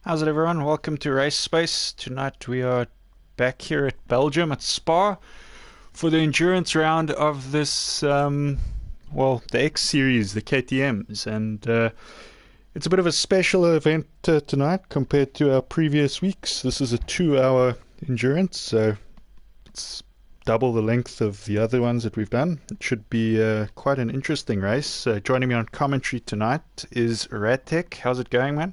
How's it, everyone? Welcome to Race Space. Tonight we are back here at Belgium at Spa for the endurance round of this, the X Series, the KTMs. And it's a bit of a special event tonight compared to our previous weeks. This is a 2-hour endurance, so it's double the length of the other ones that we've done. It should be quite an interesting race. Joining me on commentary tonight is Radtech. How's it going, man?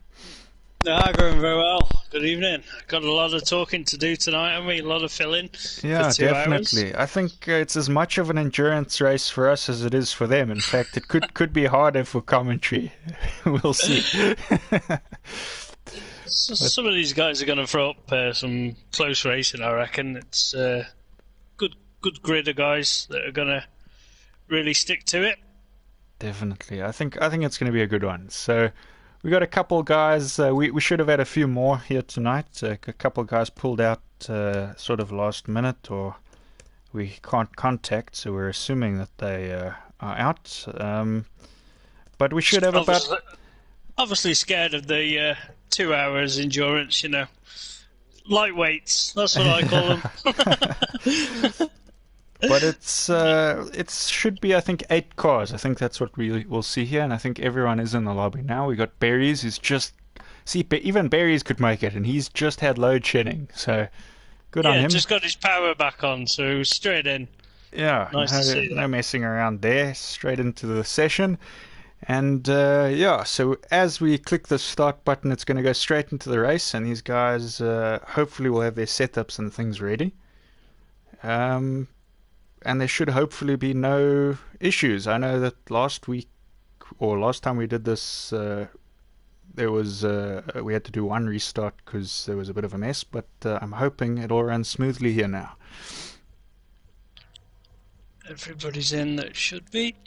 Going very well. Good evening. Got a lot of talking to do tonight, haven't we? A lot of filling Yeah, for 2 hours. definitely. I think it's as much of an endurance race for us as it is for them. In fact, it could be harder for commentary. We'll see. Some of these guys are going to throw up some close racing, I reckon. It's good grid of guys that are going to really stick to it. Definitely. I think it's going to be a good one. So we got a couple guys. We should have had a few more here tonight. A couple guys pulled out sort of last minute, or we can't contact, so we're assuming that they are out. But we should have obviously scared of the 2 hours endurance, lightweights. That's what I call them. But it should be, I think, 8 cars. I think that's what we will see here, and I think everyone is in the lobby now. We got Berries, who's even Berries could make it, and he's just had load shedding, so good on him. Just got his power back on, so straight in. Yeah, nice to see that. No messing around there, straight into the session. And so as we click the start button, it's going to go straight into the race, and these guys hopefully will have their setups and things ready. And there should hopefully be no issues. I know that last time we did this, there was we had to do one restart because there was a bit of a mess, but I'm hoping it all runs smoothly here now. Everybody's in that should be.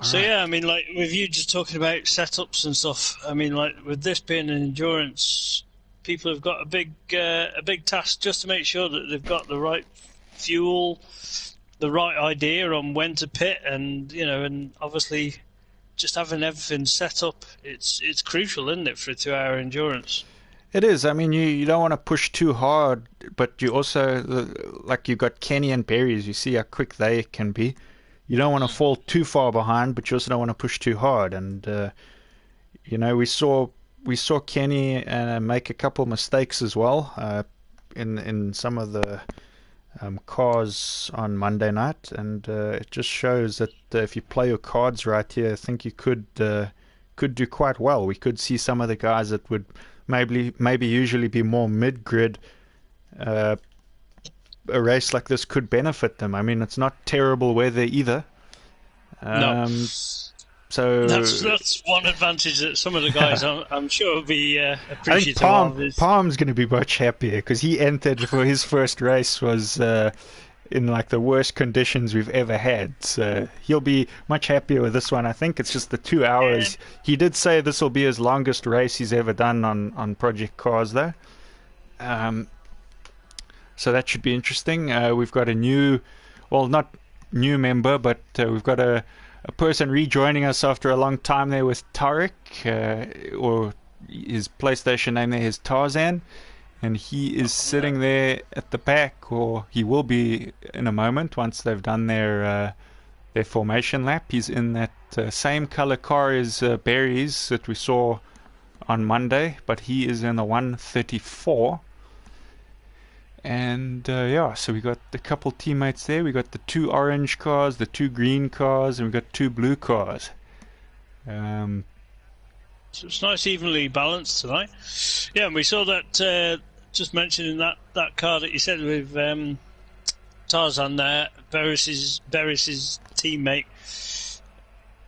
So yeah, I mean, like with you just talking about setups and stuff, I mean, like with this being an endurance, people have got a big task just to make sure that they've got the right fuel, the right idea on when to pit, and and obviously just having everything set up. It's crucial, isn't it, for a 2-hour endurance? It is. I mean, you don't want to push too hard, but you also, like you got Kenny and Berries, you see how quick they can be. You don't want to fall too far behind, but you also don't want to push too hard. And we saw Kenny make a couple mistakes as well in some of the cars on Monday night, and it just shows that if you play your cards right here, I think you could do quite well. We could see some of the guys that would maybe usually be more mid-grid. A race like this could benefit them. I mean, it's not terrible weather either. No. So that's one advantage that some of the guys I'm sure will be appreciative of. Palm's going to be much happier because he entered for his first race was in like the worst conditions we've ever had. So he'll be much happier with this one. I think it's just the 2 hours. Yeah. He did say this will be his longest race he's ever done on Project Cars, though. So that should be interesting. We've got a not new member, but we've got a person rejoining us after a long time there with Tarek, or his PlayStation name there is Tarzan, and he is sitting there at the back, or he will be in a moment once they've done their formation lap. He's in that same color car as Berries that we saw on Monday, but he is in the 134. And so we got a couple teammates there. We got the 2 orange cars, the 2 green cars, and we got 2 blue cars. So it's nice, evenly balanced tonight. Yeah, and we saw that. Just mentioning that car that you said with Tarzan there, Beres's teammate.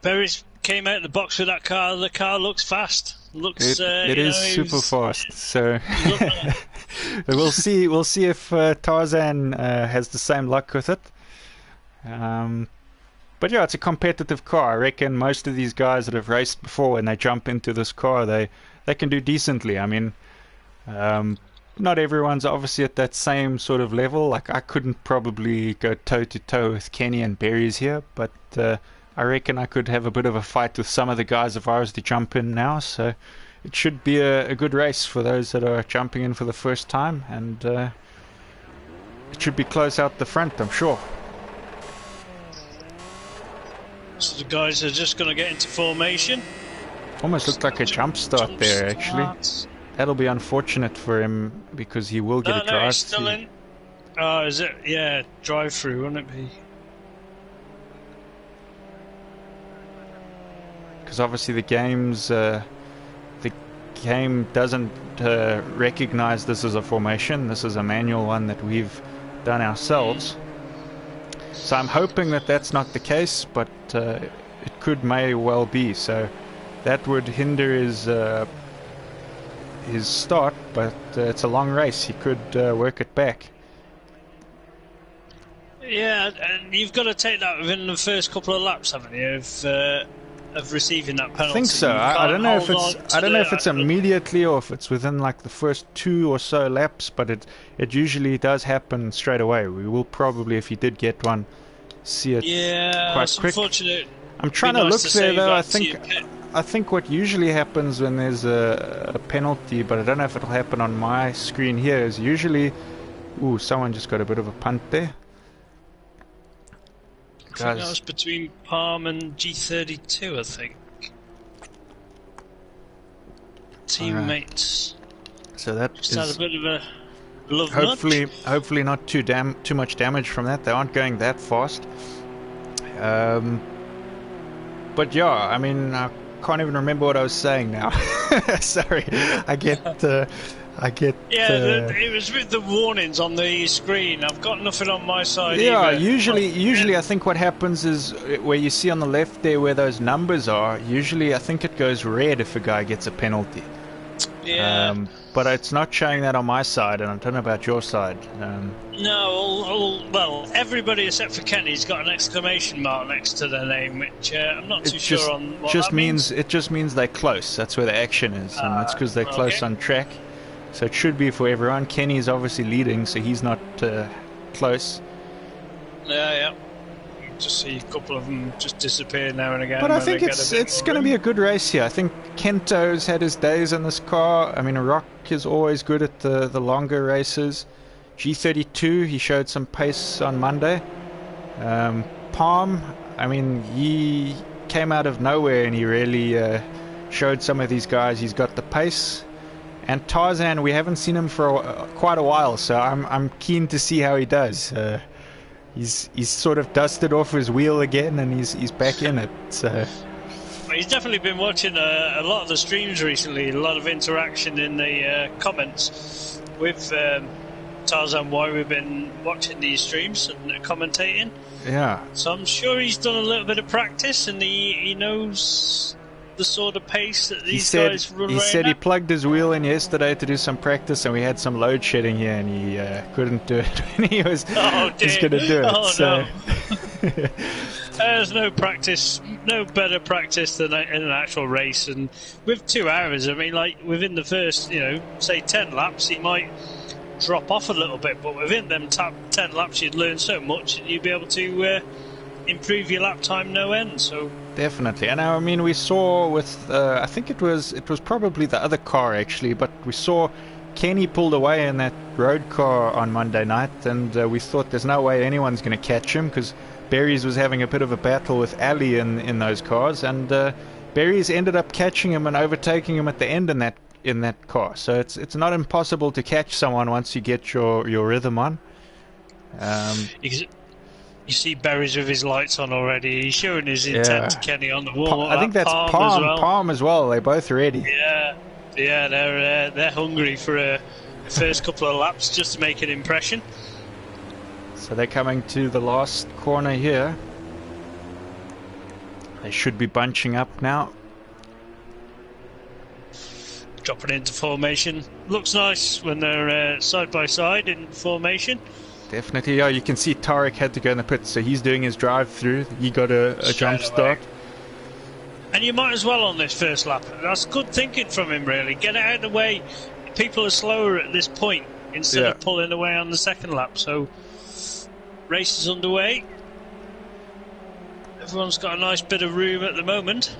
Beres came out of the box with that car. The car looks fast. It is super fast. So we'll see. We'll see if Tarzan has the same luck with it. But yeah, it's a competitive car. I reckon most of these guys that have raced before, when they jump into this car, they can do decently. I mean, not everyone's obviously at that same sort of level. Like I couldn't probably go toe to toe with Kenny and Berries here, but I reckon I could have a bit of a fight with some of the guys if I was to jump in now. So it should be a good race for those that are jumping in for the first time, and it should be close out the front, I'm sure. So the guys are just going to get into formation. Almost looked like a jump start there, actually. That'll be unfortunate for him because he will get a drive. No, he's still in. Oh, is it? Yeah, drive through, wouldn't it be? Because obviously the game doesn't recognize this as a formation. This is a manual one that we've done ourselves. So I'm hoping that that's not the case, but it may well be. So that would hinder his start, but it's a long race. He could work it back. Yeah, and you've got to take that within the first couple of laps, haven't you? Of receiving that penalty. I think so. I don't know if it's immediately or if it's within like the first 2 or so laps, but it usually does happen straight away. We will probably, if he did get one, see it quite quick. Unfortunate. I'm trying to look there though. I think what usually happens when there's a penalty, but I don't know if it'll happen on my screen here, is usually... Ooh, someone just got a bit of a punt there. I think that was between Palm and G32, I think. Teammates. Right. So that just had a bit of a love hopefully not too much damage from that. They aren't going that fast. But yeah, I mean, I can't even remember what I was saying now. Sorry, I get. Yeah, it was with the warnings on the screen. I've got nothing on my side. Yeah, either. usually I think what happens is where you see on the left there where those numbers are. Usually, I think it goes red if a guy gets a penalty. Yeah. But it's not showing that on my side, and I don't know about your side. No, well, everybody except for Kenny's got an exclamation mark next to their name, which I'm not too sure on what that means. It just means they're close. That's where the action is, and that's because they're close on track. So it should be for everyone. Kenny's obviously leading, so he's not close. Yeah. You just see a couple of them just disappear now and again. But I think it's going to be a good race here. I think Kento's had his days in this car. I mean, Rock is always good at the longer races. G32, he showed some pace on Monday. Palm, I mean, he came out of nowhere and he really showed some of these guys he's got the pace. And Tarzan, we haven't seen him for quite a while, so I'm keen to see how he does. He's sort of dusted off his wheel again, and he's back in it. So he's definitely been watching a lot of the streams recently. A lot of interaction in the comments with Tarzan. Why we've been watching these streams and commentating. Yeah. So I'm sure he's done a little bit of practice, and he knows the sort of pace that these guys run. He said he plugged his wheel in yesterday to do some practice, and we had some load shedding here, and he couldn't do it when he was going to do it. Oh, so. No. There's no better practice than in an actual race, and with 2 hours, I mean, like within the first, say 10 laps, he might drop off a little bit, but within them 10 laps, you'd learn so much, and you'd be able to improve your lap time no end. So definitely. And I mean, we saw with I think it was probably the other car actually, but we saw Kenny pulled away in that road car on Monday night, and we thought there's no way anyone's going to catch him because Berries was having a bit of a battle with Ali in those cars, and Berries ended up catching him and overtaking him at the end in that car. So it's not impossible to catch someone once you get your rhythm on. You see Berries with his lights on already. He's showing his intent to Kenny on the wall. I think that's Palm as well. They're both ready. Yeah, they're hungry for a first couple of laps just to make an impression. So they're coming to the last corner here. They should be bunching up now. Dropping into formation. Looks nice when they're side by side in formation. Definitely, yeah. You can see Tarek had to go in the pits, so he's doing his drive-through. He got a jump start. And you might as well on this first lap. That's good thinking from him, really. Get it out of the way. People are slower at this point instead of pulling away on the second lap. So, race is underway. Everyone's got a nice bit of room at the moment.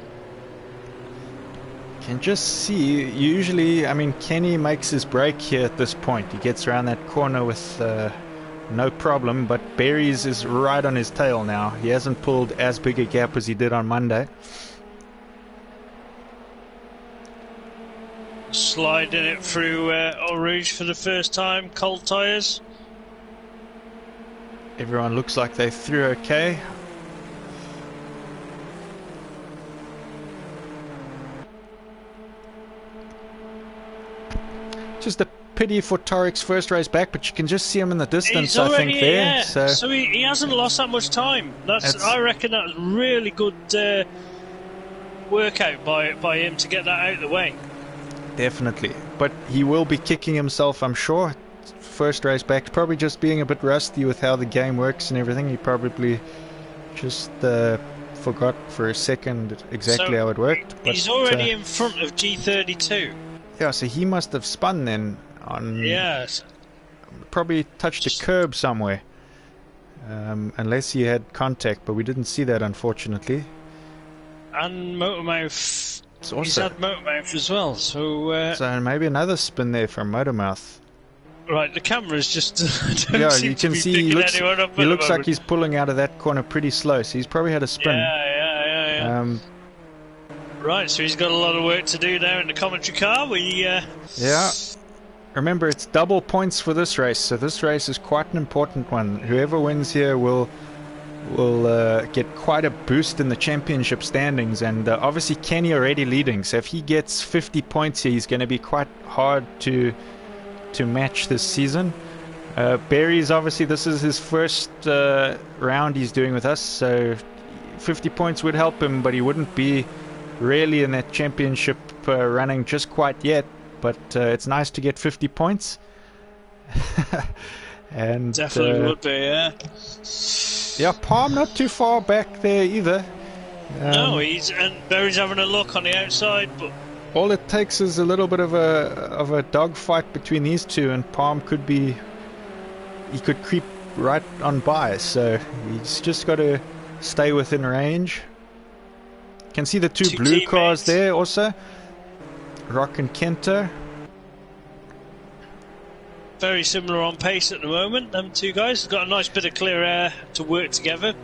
can just see, usually, I mean, Kenny makes his break here at this point. He gets around that corner with no problem, but Berries is right on his tail now. He hasn't pulled as big a gap as he did on Monday. Sliding it through Eau Rouge for the first time, cold tyres. Everyone looks like they threw okay. Just a pity for Tariq's first race back, but you can just see him in the distance, I think, there. Yeah. So he hasn't lost that much time. I reckon that was really good workout by him to get that out of the way. Definitely. But he will be kicking himself, I'm sure. First race back, probably just being a bit rusty with how the game works and everything. He probably just forgot for a second exactly how it worked. But he's already in front of G32. Yeah, so he must have spun then on... Yes. Probably touched a curb somewhere. Unless he had contact, but we didn't see that, unfortunately. And Motormouth. He's had Motormouth as well, so... so maybe another spin there from Motormouth. Right, the camera's just... yeah, you can see he looks like he's pulling out of that corner pretty slow, so he's probably had a spin. Yeah. Right, so he's got a lot of work to do now in the commentary car. Yeah. Remember, it's double points for this race, so this race is quite an important one. Whoever wins here will get quite a boost in the championship standings, and obviously Kenny already leading, so if he gets 50 points here, he's going to be quite hard to match this season. Barry's obviously, this is his first round he's doing with us, so 50 points would help him, but he wouldn't be really in that championship running just quite yet. But it's nice to get 50 points. And definitely would be, yeah. Yeah, Palm not too far back there either. No, and Barry's having a look on the outside, but all it takes is a little bit of a dogfight between these two, and Palm could creep right on by. So he's just got to stay within range. Can see the two blue cars there also. Rock and Kento. Very similar on pace at the moment. Them two guys have got a nice bit of clear air to work together.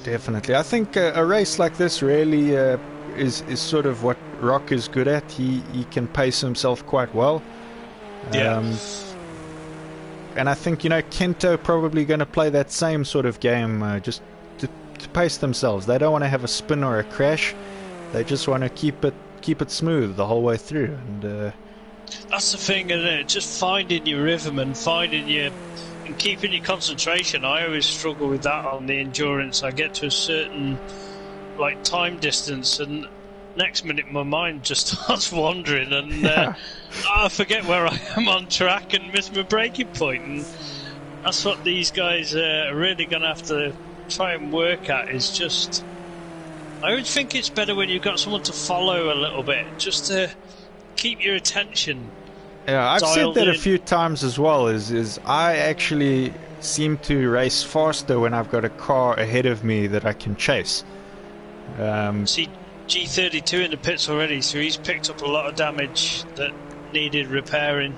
Definitely. I think a race like this really is sort of what Rock is good at. He can pace himself quite well. Yeah. And I think, Kento probably going to play that same sort of game, just to pace themselves. They don't want to have a spin or a crash. They just want to keep it smooth the whole way through. And that's the thing, isn't it? Just finding your rhythm and keeping your concentration. I always struggle with that on the endurance. I get to a certain time distance, and next minute my mind just starts wandering, and I forget where I am on track and miss my braking point. And that's what these guys are really going to have to try and work at. Is just, I would think it's better when you've got someone to follow a little bit, just to keep your attention. Yeah, I've said that a few times as well. Is I actually seem to race faster when I've got a car ahead of me that I can chase. See, G32 in the pits already, so he's picked up a lot of damage that needed repairing.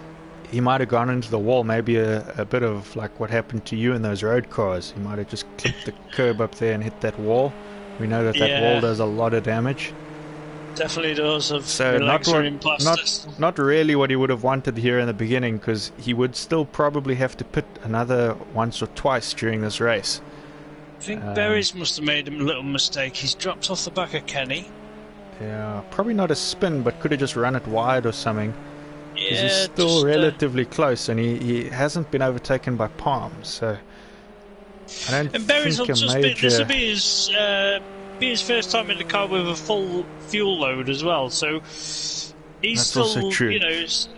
He might have gone into the wall, maybe a bit of like what happened to you in those road cars. He might have just clipped the curb up there and hit that wall. We know that wall does a lot of damage. Definitely does. So not really what he would have wanted here in the beginning, because he would still probably have to pit another once or twice during this race. I think Berries must have made a little mistake. He's dropped off the back of Kenny. Yeah, probably not a spin, but could have just run it wide or something. Yeah, he's still relatively close, and he hasn't been overtaken by Palm, so I don't think a major... This will be his first time in the car with a full fuel load as well, so he's still, also true. He's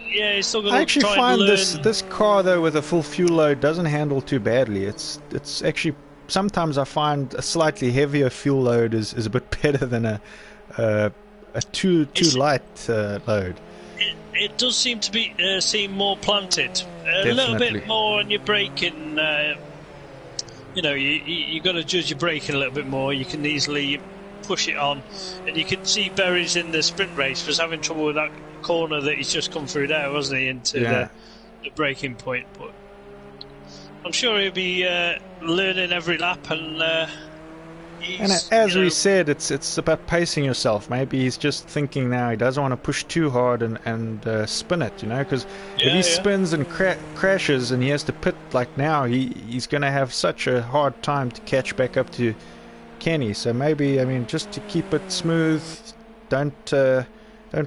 still going to try and learn. I actually find this car though with a full fuel load doesn't handle too badly. It's actually, sometimes I find a slightly heavier fuel load is a bit better than a too light load. It does seem to be seem more planted, a little bit more on your braking. You got to judge your braking a little bit more. You can easily push it on. And you can see Berries in the sprint race was having trouble with that corner that he's just come through there, wasn't he, into the braking point. But I'm sure he'll be learning every lap, and as we said, it's about pacing yourself. Maybe he's just thinking now he doesn't want to push too hard and spin it, because if he spins and crashes and he has to pit like now, he's going to have such a hard time to catch back up to Kenny. So maybe, just to keep it smooth, don't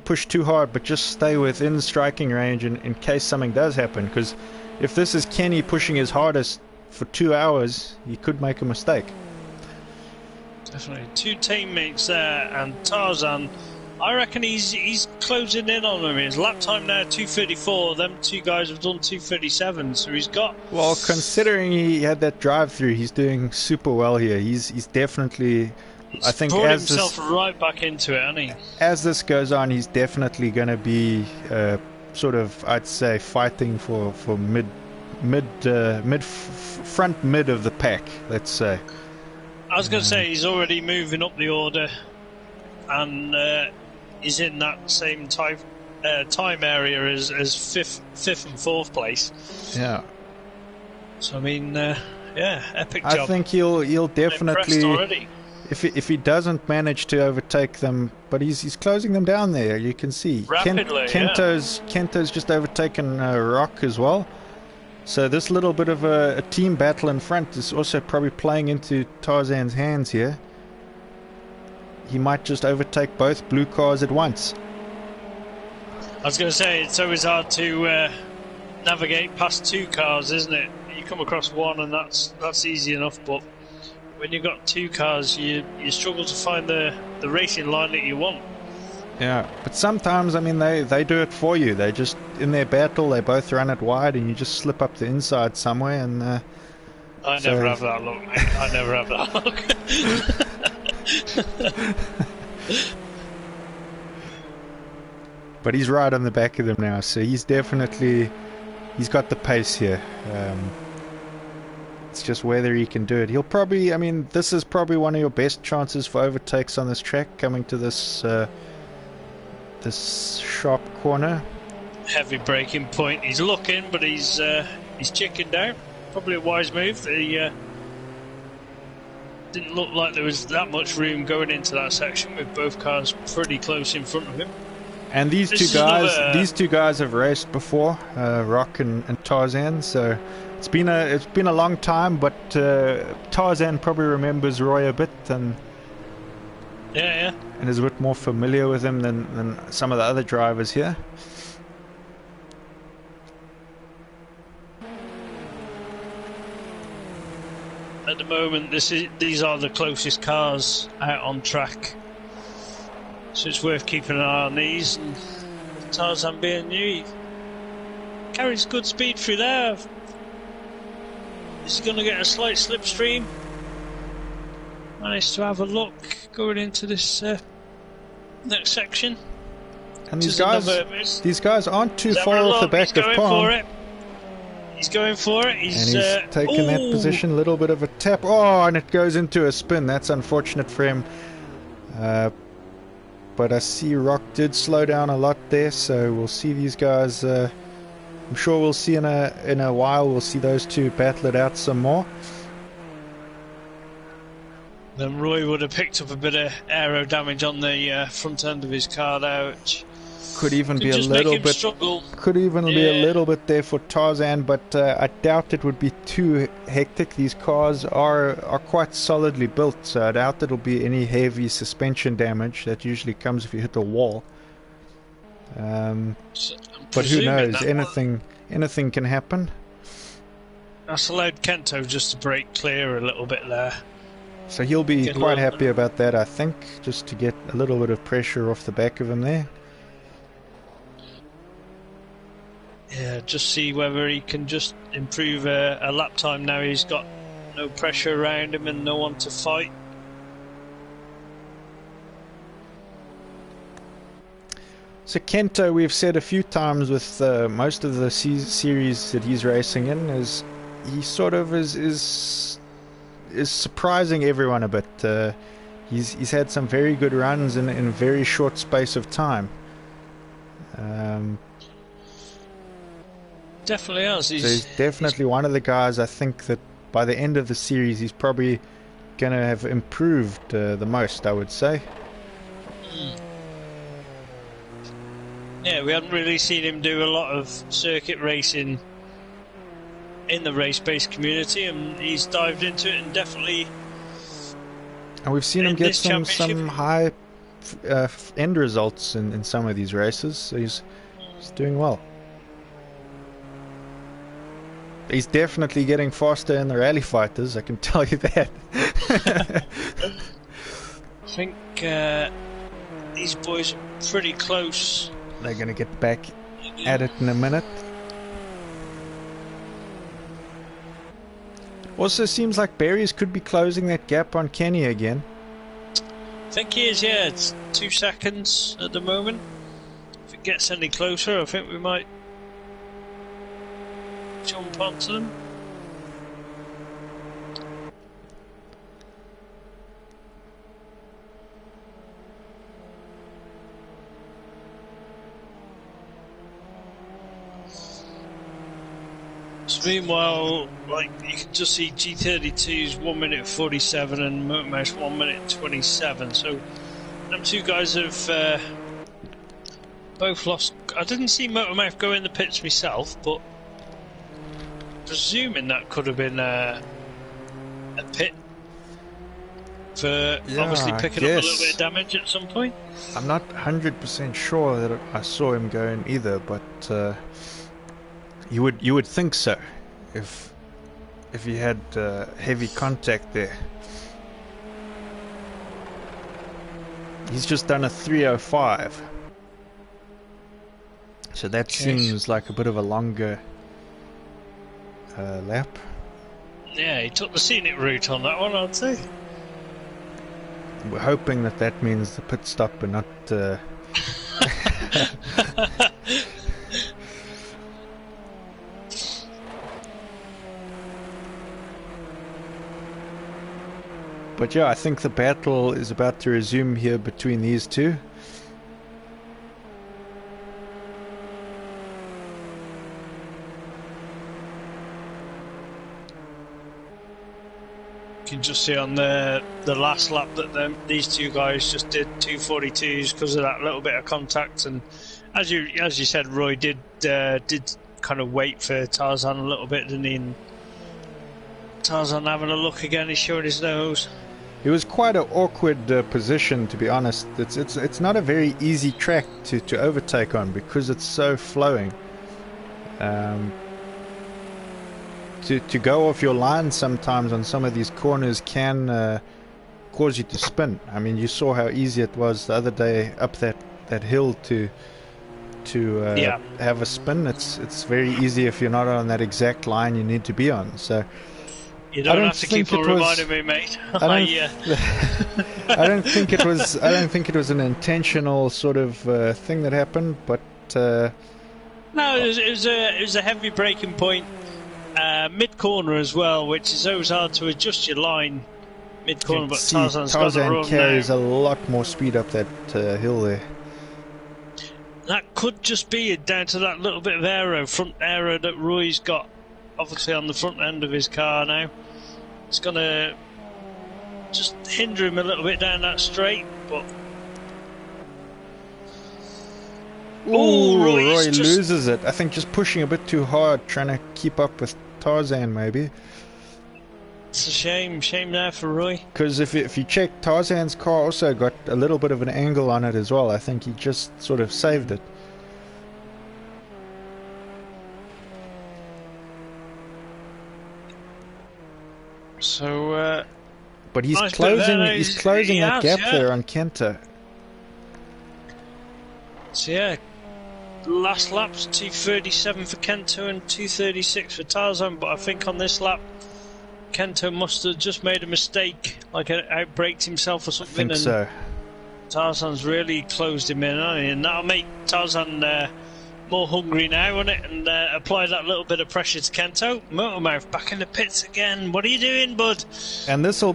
push too hard, but just stay within striking range in case something does happen. Because if this is Kenny pushing his hardest for 2 hours, he could make a mistake. Definitely. 2 teammates there, and Tarzan, I reckon he's closing in on him. His lap time now 2:34. Them 2 guys have done 2:37, so he's got. Well, considering he had that drive-through, he's doing super well here. He's definitely. I think brought as himself this, right back into it, hasn't he? As this goes on, he's definitely going to be sort of, I'd say, fighting for front mid of the pack. Let's say. I was going to say he's already moving up the order, and he's in that same time area as fifth and fourth place. Yeah. So epic job. I think he'll definitely. If he doesn't manage to overtake them, but he's closing them down there. You can see rapidly. Kento's just overtaken Rock as well. So this little bit of a team battle in front is also probably playing into Tarzan's hands here. He might just overtake both blue cars at once. I was going to say, it's always hard to navigate past 2 cars, isn't it? You come across one and that's easy enough, but when you've got 2 cars, you struggle to find the racing line that you want. Yeah, but sometimes, they do it for you. They just, in their battle, they both run it wide and you just slip up the inside somewhere and... I never have that look, mate. I never have that look. But he's right on the back of them now, so he's got the pace here. It's just whether he can do it. He'll probably, this is probably one of your best chances for overtakes on this track, coming to this sharp corner. Heavy braking point. He's looking, but he's chickened out. Probably a wise move. He didn't look like there was that much room going into that section with both cars pretty close in front of him. And these two guys have raced before, Rock and Tarzan. So it's been a long time, but Tarzan probably remembers Roy a bit and is a bit more familiar with him than some of the other drivers here. At the moment, these are the closest cars out on track, so it's worth keeping an eye on these. And Tarzan being new, he carries good speed through there. Is he going to get a slight slipstream? Managed to have a look going into this next section. And these guys aren't too far off the back of Palm. He's going for it. He's taken that position, a little bit of a tap. Oh, and it goes into a spin. That's unfortunate for him. But I see Rock did slow down a lot there, so we'll see these guys. I'm sure we'll see in a while. We'll see those two battle it out some more. Then Roy would have picked up a bit of aero damage on the front end of his car there, which could even be a little bit struggle. Could even be a little bit there for Tarzan, but I doubt it would be too hectic. These cars are quite solidly built, so I doubt it'll be any heavy suspension damage that usually comes if you hit a wall. But who knows? Anything can happen. That's allowed Kento just to break clear a little bit there. So he'll be quite happy about that, I think, just to get a little bit of pressure off the back of him there. Yeah, just see whether he can just improve a lap time now he's got no pressure around him and no one to fight. So Kento, we've said a few times with most of the series that he's racing in, is he sort of is surprising everyone a bit. He's had some very good runs in a very short space of time. Definitely has. So he's definitely one of the guys I think that by the end of the series he's probably going to have improved the most, I would say. Yeah, we haven't really seen him do a lot of circuit racing in the race-based community, and he's dived into it and definitely. And we've seen him get some high end results in some of these races, so he's doing well. He's definitely getting faster in the rally fighters, I can tell you that. I think these boys are pretty close. They're going to get back at it in a minute. Also seems like Berries could be closing that gap on Kenny again. I think he is, yeah. It's 2 seconds at the moment. If it gets any closer, I think we might jump onto them. So meanwhile, like, you can just see G32's 1 minute 47 and Motormouth 1 minute 27. So them two guys have both lost. I didn't see Motormouth go in the pits myself, but presuming that could have been a pit for obviously picking up a little bit of damage at some point. I'm not 100% sure that I saw him go in either, but you would think so if he had heavy contact there. He's just done a 3:05, so that seems like a bit of a longer lap. Yeah, he took the scenic route on that one, I'd say. We're hoping that means the pit stop and not But yeah, I think the battle is about to resume here between these two. You can just see on the last lap that these two guys just did 2:42s because of that little bit of contact, and as you said, Roy did kind of wait for Tarzan a little bit, didn't he? And Tarzan having a look again, he's showing his nose. It was quite an awkward position, to be honest. It's not a very easy track to overtake on because it's so flowing. To go off your line sometimes on some of these corners can cause you to spin. I mean, you saw how easy it was the other day up that hill to have a spin. It's very easy if you're not on that exact line you need to be on. So you don't have to keep on reminding me, mate. I don't think it was. I don't think it was an intentional sort of thing that happened, but no, it was a heavy braking point. Mid corner as well, which is always hard to adjust your line mid corner. But Tarzan carries a lot more speed up that hill there. That could just be down to that little bit of front aero that Roy's got, obviously on the front end of his car now. It's going to just hinder him a little bit down that straight, but. Roy loses it. I think just pushing a bit too hard, trying to keep up with Tarzan maybe. It's a shame there for Roy. Because if you check, Tarzan's car also got a little bit of an angle on it as well. I think he just sort of saved it. So, but he's nice closing that gap there on Kenta. So yeah, last lap's 2:37 for Kento and 2:36 for Tarzan, but I think on this lap Kento must have just made a mistake, like outbraked himself or something. I think so. Tarzan's really closed him in, and that'll make Tarzan more hungry now, isn't it? And apply that little bit of pressure to Kento. Motormouth back in the pits again. What are you doing, bud? And this will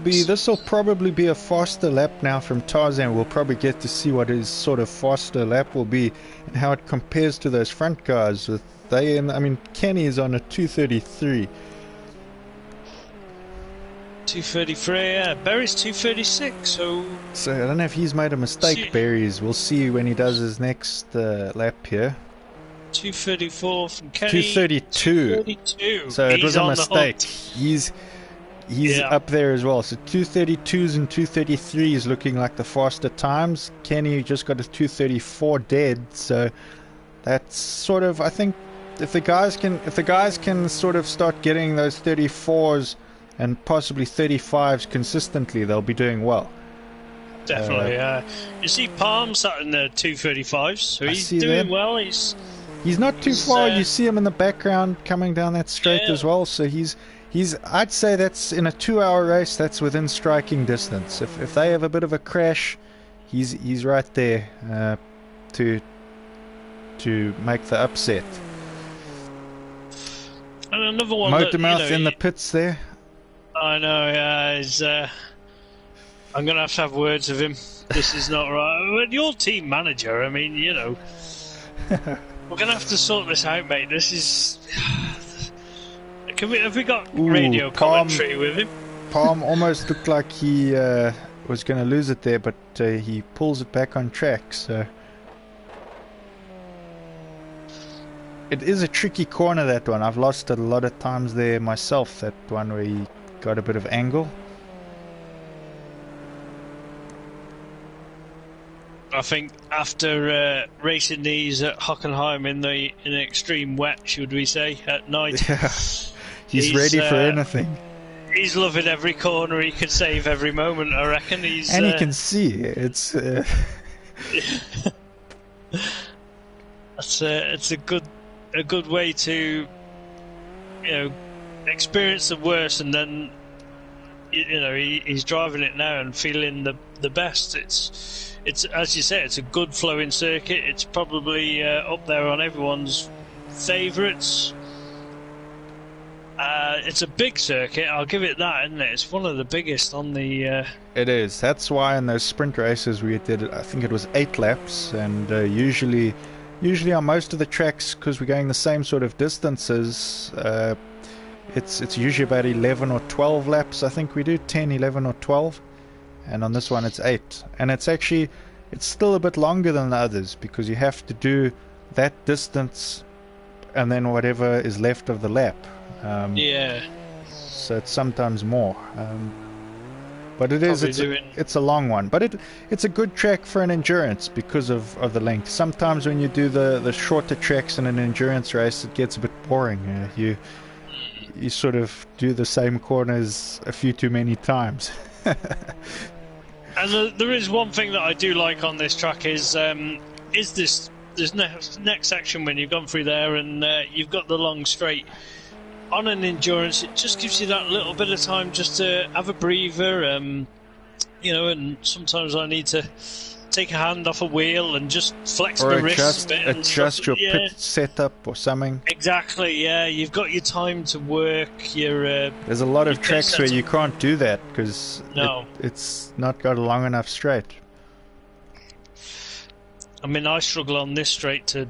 probably be a faster lap now from Tarzan. We'll probably get to see what his sort of faster lap will be and how it compares to those front guys. Kenny is on a 2:33. 2:33, yeah. Berry's 2:36, so I don't know if he's made a mistake, Berries. We'll see when he does his next lap here. 2:34 from Kenny. 2:32. 2:32. So it was a mistake. He's up there as well. So 2:32s and 2:33s looking like the faster times. Kenny just got a 2:34 dead. So that's sort of, I think, if the guys can sort of start getting those 34s and possibly 35s consistently, they'll be doing well. Definitely, yeah. You see Palm sat in the 2:35s, so he's doing well. He's not too far. You see him in the background coming down that straight as well. So he's. I'd say that's in a 2-hour race. That's within striking distance. If they have a bit of a crash, he's right there to make the upset. And another one. Motormouth in the pits there. I know, yeah. I'm going to have words with him. This is not right. When you're team manager, I mean, we're going to have to sort this out, mate. This is... Have we got radio commentary with him? Palm almost looked like he was going to lose it there, but he pulls it back on track, so... It is a tricky corner, that one. I've lost it a lot of times there myself, that one where he got a bit of angle. I think after racing these at Hockenheim in the extreme wet, should we say, at night, he's ready for anything. He's loving every corner he could save every moment, I reckon. He can see it's. It's a good way to, experience the worst, and then he's driving it now and feeling the best. It's as you say, it's a good flowing circuit. It's probably up there on everyone's favourites. It's a big circuit, I'll give it that, isn't it? It's one of the biggest on the... It is. That's why in those sprint races we did, I think it was 8 laps, and usually on most of the tracks, because we're going the same sort of distances, it's usually about 11 or 12 laps. I think we do 10, 11 or 12, and on this one it's 8. And it's still a bit longer than the others, because you have to do that distance and then whatever is left of the lap. So it's sometimes more. But it's a long one. But it's a good track for an endurance because of the length. Sometimes when you do the shorter tracks in an endurance race, it gets a bit boring. You sort of do the same corners a few too many times. And there is one thing that I do like on this track is this next section when you've gone through there and you've got the long straight. On an endurance, it just gives you that little bit of time just to have a breather, and sometimes I need to take a hand off a wheel and just flex my wrists a bit. Adjust your pit setup or something. Exactly, yeah. You've got your time to work. There's a lot of tracks where you can't do that because it's not got a long enough straight. I mean, I struggle on this straight to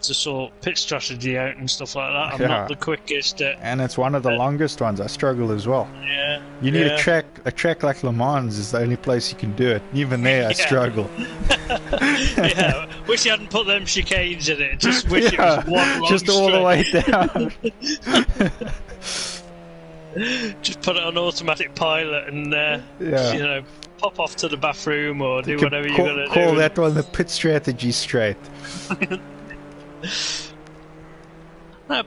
sort pit strategy out and stuff like that. I'm not the quickest at, and it's one of the longest ones. I struggle as well. Yeah. You need a track like Le Mans is the only place you can do it. Even there I struggle. Yeah. Wish you hadn't put them chicanes in it. Just wish it was one long just all the way down. Just put it on automatic pilot and pop off to the bathroom or do whatever you're going to do. Call that one the pit strategy straight.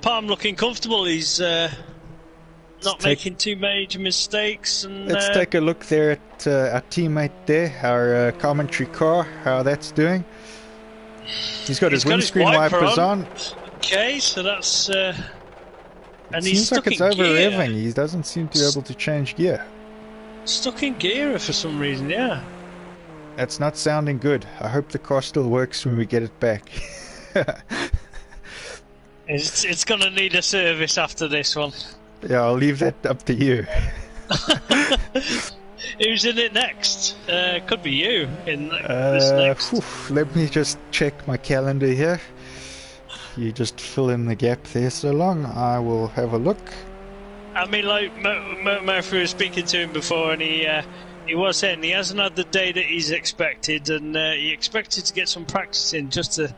Palm looking comfortable. He's not making too major mistakes. And let's take a look there at our teammate there, our commentary car, how that's doing. He's got his windscreen wipers on. Okay, so that's... and it he's seems like it's over-revving. He doesn't seem to be able to change gear. Stuck in gear for some reason, yeah. That's not sounding good. I hope the car still works when we get it back. It's going to need a service after this one. Yeah, I'll leave that up to you. Who's in it next? Could be you in this next. Let me just check my calendar here. You just fill in the gap there so long. I will have a look. I mean, like Murphy was speaking to him before, and he was saying he hasn't had the day that he's expected, and he expected to get some practice in just to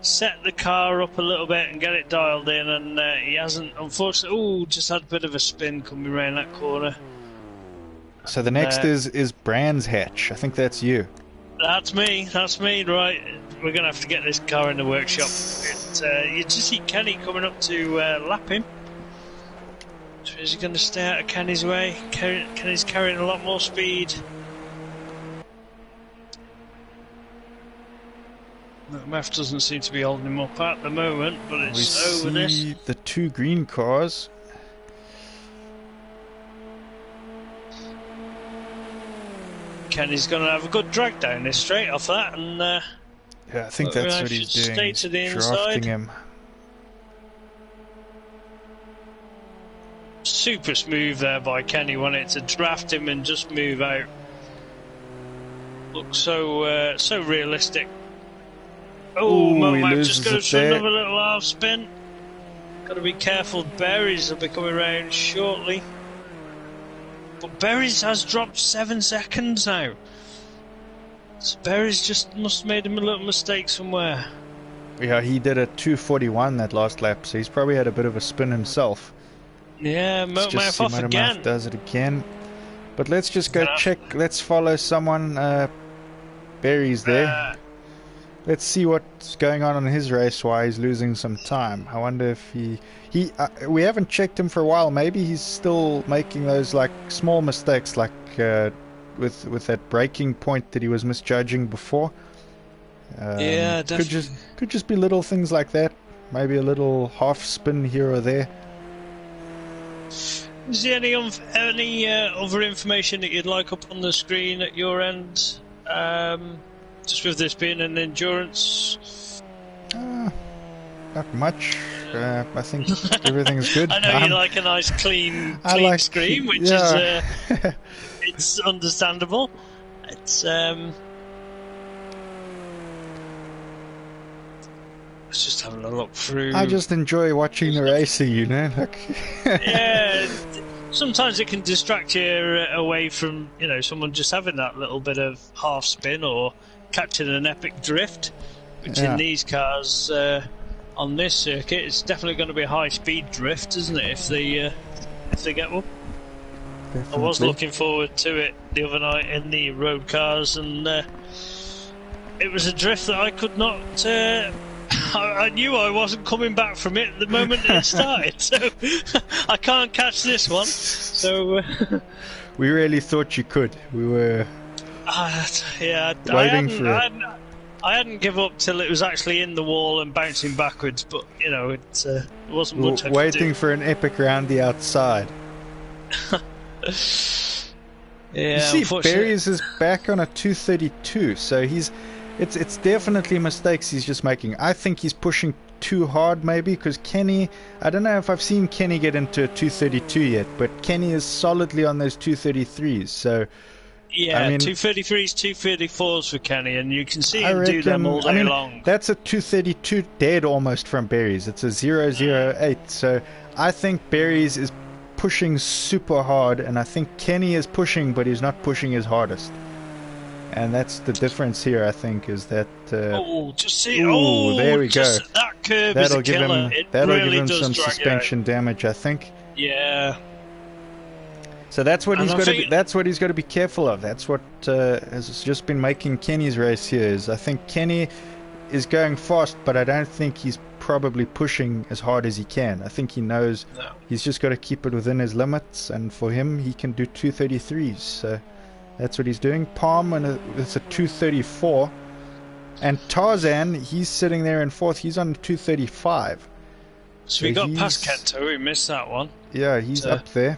set the car up a little bit and get it dialed in, and he hasn't. Unfortunately, just had a bit of a spin coming around that corner. So the next is Brands Hatch. I think that's you. That's me, right. We're going to have to get this car in the workshop. You just see Kenny coming up to lap him. So is he going to stay out of Kenny's way? Kenny's carrying a lot more speed. Meth doesn't seem to be holding him up at the moment, but it's over this. We see the two green cars. Kenny's going to have a good drag down this straight off that, and yeah, I think that's what he's doing. Stay to the inside. Drafting him. Super smooth there by Kenny, wasn't it, to draft him and just move out. Looks so realistic. Oh, Momac just goes for another little half spin. Got to be careful. Berries will be coming around shortly. But Berries has dropped 7 seconds now. So Berries just must have made him a little mistake somewhere. Yeah, he did a 2:41 that last lap, so he's probably had a bit of a spin himself. Yeah, Mouth off again. Does it again. But let's just go check. Let's follow someone. Berries there. Let's see what's going on in his race, why he's losing some time. I wonder if we haven't checked him for a while. Maybe he's still making those like small mistakes, like with that braking point that he was misjudging before. Yeah, definitely. Could just be little things like that. Maybe a little half spin here or there. Is there any other information that you'd like up on the screen at your end? Just with this being an endurance? Not much. I think everything's good. I know you like a nice clean screen, which is it's understandable. It's let's just having a look through. I just enjoy watching the racing, you know. Yeah, sometimes it can distract you away from someone just having that little bit of half spin or catching an epic drift, which in these cars on this circuit, it's definitely going to be a high-speed drift, isn't it? If they get one. Definitely. I was looking forward to it the other night in the road cars, and it was a drift that I could not. I knew I wasn't coming back from it the moment it started, so I can't catch this one. So we really thought you could. We were. Yeah, waiting for it. I hadn't give up till it was actually in the wall and bouncing backwards, but it wasn't much I could do. Waiting for an epic round the outside. Yeah, you see, Berries is back on a 232, so it's definitely mistakes he's just making. I think he's pushing too hard, maybe, because Kenny, I don't know if I've seen Kenny get into a 232 yet, but Kenny is solidly on those 233s, so. Yeah, I mean, 233s, 234s for Kenny, and you can see him do them all day long. That's a 232 dead almost from Berries. It's a 008. So I think Berries is pushing super hard, and I think Kenny is pushing, but he's not pushing his hardest. And that's the difference here, I think, is that. Just see. There we go. That curve is a killer. That'll give him some suspension damage, I think. Yeah. So that's what he's got to be. That's what he's got to be careful of. That's what has just been making Kenny's race here. Is I think Kenny is going fast, but I don't think he's probably pushing as hard as he can. I think he knows he's just got to keep it within his limits, and for him, he can do 233s. So that's what he's doing. Palm, and it's a 234, and Tarzan, he's sitting there in fourth. He's on 235. So we got past Kento. We missed that one. Yeah, he's up there.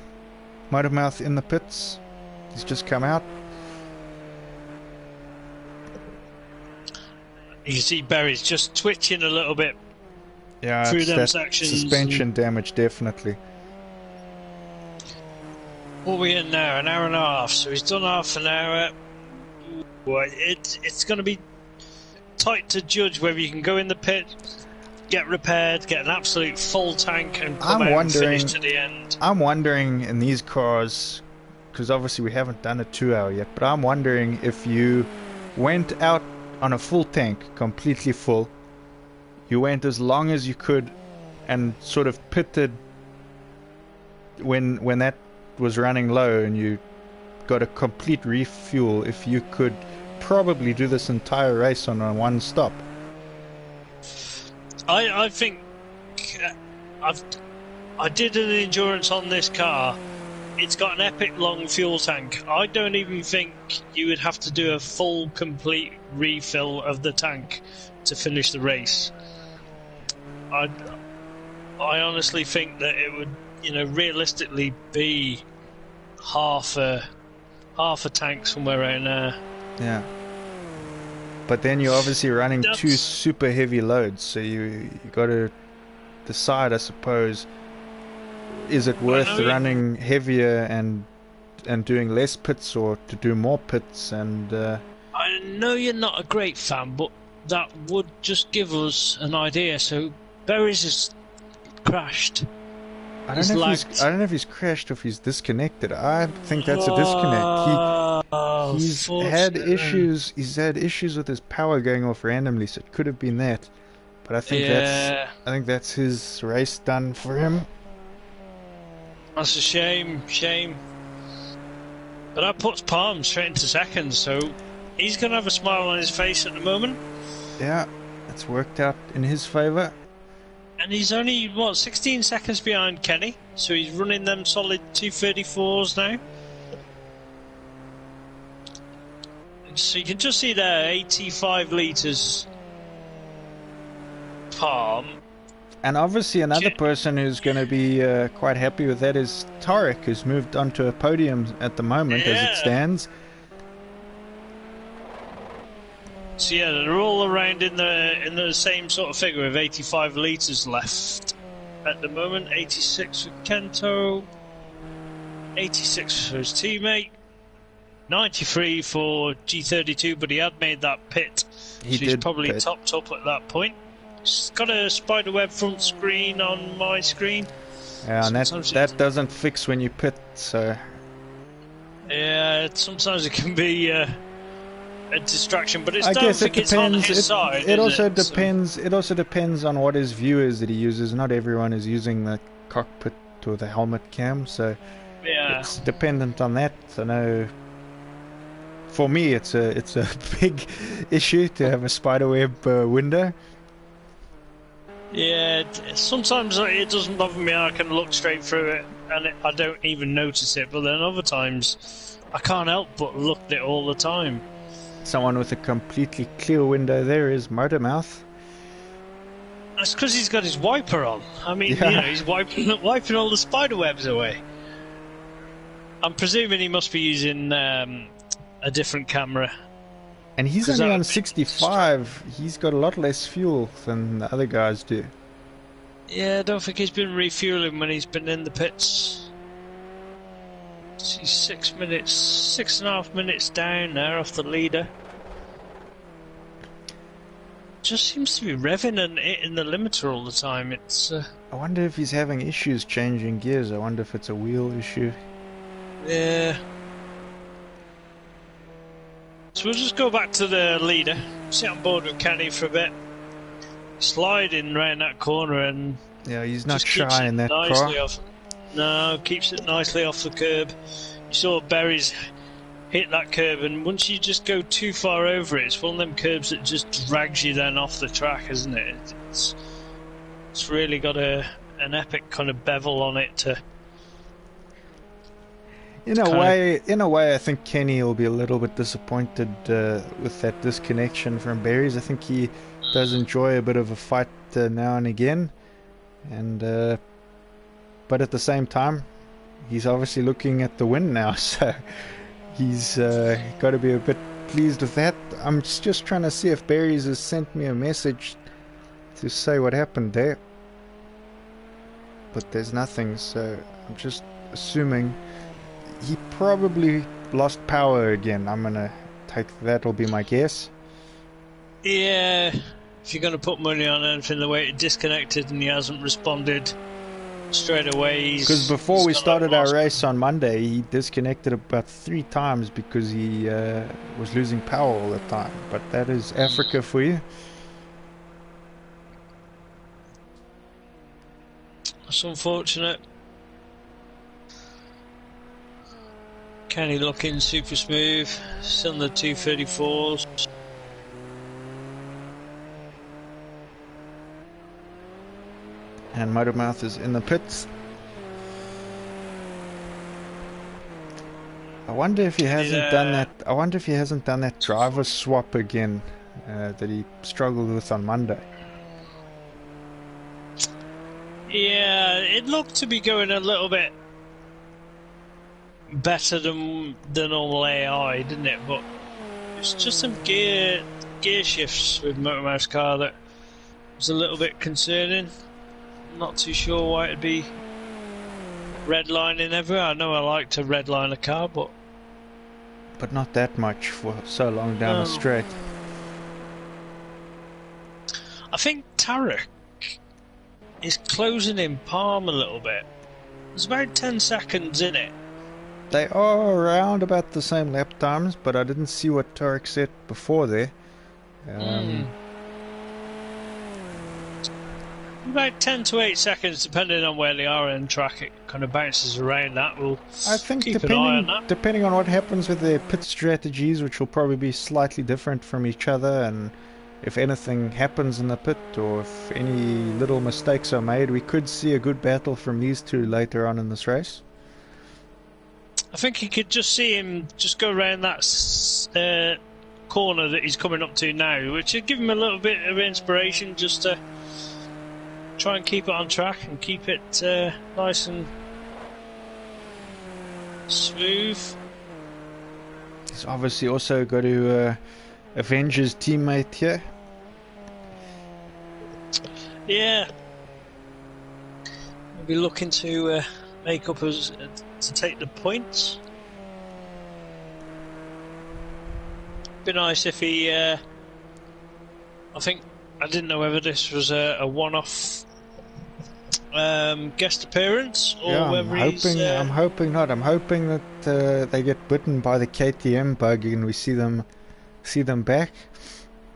Motormouth in the pits. He's just come out. You can see Berry's just twitching a little bit. Yeah, through it's them that sections. And suspension damage, definitely. what are we in now? An hour and a half. So he's done half an hour. Well, it's going to be tight to judge whether you can go in the pit, get repaired, get an absolute full tank, and come out and finish to the end. I'm wondering in these cars, because obviously we haven't done a 2 hour yet, but I'm wondering if you went out on a full tank, completely full, you went as long as you could, and sort of pitted when that was running low, and you got a complete refuel, if you could probably do this entire race on a one stop. I think I did an endurance on this car. It's got an epic long fuel tank. I don't even think you would have to do a full, complete refill of the tank to finish the race. I honestly think that it would, realistically be half a tank somewhere around there. Yeah. But then you're obviously running two super heavy loads, so you got to decide, I suppose, is it worth running heavier and doing less pits, or to do more pits? And I know you're not a great fan, but that would just give us an idea. So Berries has crashed. I don't know if he's crashed or if he's disconnected. I think that's a disconnect. He's had issues. He's had issues with his power going off randomly, so it could have been that. But I think that's his race done for him. That's a shame. But that puts Palm straight into second, so he's going to have a smile on his face at the moment. Yeah, it's worked out in his favour. And he's only, 16 seconds behind Kenny, so he's running them solid 234s now. So you can just see there, 85 litres Palm. And obviously another person who's going to be quite happy with that is Tarek, who's moved onto a podium at the moment as it stands. So yeah, they're all around in the same sort of figure of 85 litres left at the moment. 86 for Kento, 86 for his teammate, 93 for G32, but he had made that pit, he's probably topped up at that point. He's got a spiderweb front screen on my screen. Yeah, and that doesn't fix when you pit, so... Yeah, sometimes it can be... a distraction, but I guess it depends. On his side. It also depends. It also depends on what his view is that he uses. Not everyone is using the cockpit or the helmet cam, so it's dependent on that. I know. For me, it's a big issue to have a spiderweb window. Yeah, sometimes it doesn't bother me. I can look straight through it, and I don't even notice it. But then other times, I can't help but look at it all the time. Someone with a completely clear window there is Motormouth. That's because he's got his wiper on. I mean, he's wiping all the spider webs away. I'm presuming he must be using a different camera. And he's only on 65. He's got a lot less fuel than the other guys do. Yeah, I don't think he's been refueling when he's been in the pits. He's 6.5 minutes down there off the leader. Just seems to be revving and hitting the limiter all the time. It's. I wonder if he's having issues changing gears. I wonder if it's a wheel issue. Yeah. So we'll just go back to the leader, sit on board with Kenny for a bit, sliding around that corner, and he's not shy in that car. No, keeps it nicely off the curb. You saw Berries hit that curb, and once you just go too far over it, it's one of them curbs that just drags you then off the track, isn't it? It's really got an epic kind of bevel on it to. In a way, I think Kenny will be a little bit disappointed with that disconnection from Berries. I think he does enjoy a bit of a fight now and again, and. But at the same time, he's obviously looking at the win now, so he's got to be a bit pleased with that. I'm just trying to see if Berries has sent me a message to say what happened there. but there's nothing, so I'm just assuming he probably lost power again. I'm gonna take that'll be my guess. Yeah, if you're going to put money on anything, the way it disconnected and he hasn't responded straight away, Because before he's we going to have started our lost. race on Monday, he disconnected about 3 times because he was losing power all the time. But that is Africa for you. That's unfortunate. Kenny looking super smooth, still in the 234s. And Motormouth is in the pits. I wonder if he hasn't done that. I wonder if he hasn't done that driver swap again that he struggled with on Monday. Yeah, it looked to be going a little bit better than the normal AI, didn't it? But it's just some gear shifts with Motormouth's car that was a little bit concerning. Not too sure why it'd be redlining everywhere. I know I like to redline a car, but not that much for so long down a straight. I think Tarek is closing in Palm a little bit. There's about 10 seconds in it. They are around about the same lap times, but I didn't see what Tarek said before there. About 10 to 8 seconds, depending on where they are in track. It kind of bounces around that. We'll I think keep an eye on that. depending on what happens with their pit strategies, which will probably be slightly different from each other, and if anything happens in the pit or if any little mistakes are made, we could see a good battle from these two later on in this race. I think you could just see him just go around that corner that he's coming up to now, which would give him a little bit of inspiration just to try and keep it on track and keep it nice and smooth. He's obviously also got to avenge his teammate here. Yeah. We'll be looking to make up to take the points. Be nice if he. I think I didn't know whether this was a one-off guest appearance or Yeah, whether I'm hoping not. I'm hoping that they get bitten by the KTM bug and we see them back.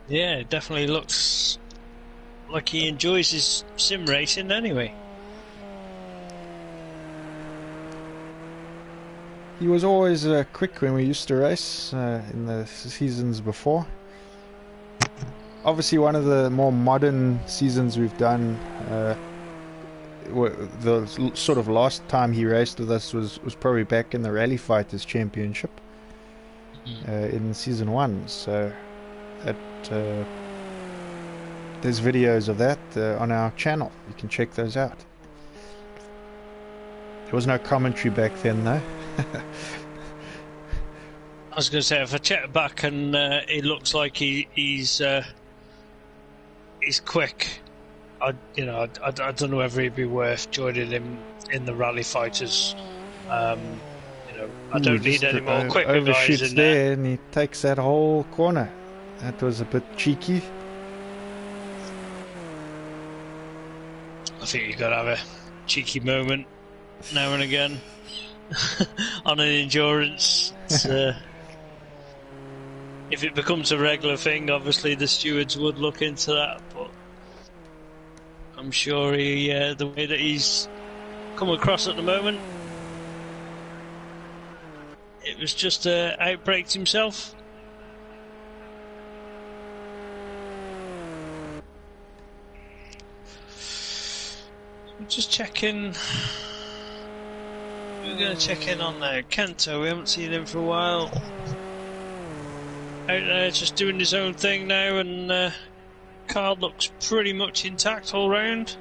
Yeah, it definitely looks like he enjoys his sim racing anyway. He was always quick when we used to race in the seasons before. Obviously, one of the more modern seasons we've done, the sort of last time he raced with us was probably back in the Rally Fighters Championship in season 1. So that there's videos of that on our channel. You can check those out. There was no commentary back then, though. I was going to say, if I check back and it looks like he's quick, I don't know whether it'd be worth joining him in the Rally Fighters. I don't need any more quicker guys in there. And he takes that whole corner. That was a bit cheeky. I think you've got to have a cheeky moment now and again on an endurance. If it becomes a regular thing, obviously the stewards would look into that, but I'm sure the way that he's come across at the moment, it was just outbreaked himself. Just checking. We're going to check in on Kento. We haven't seen him for a while. Out there just doing his own thing now, and car looks pretty much intact all round.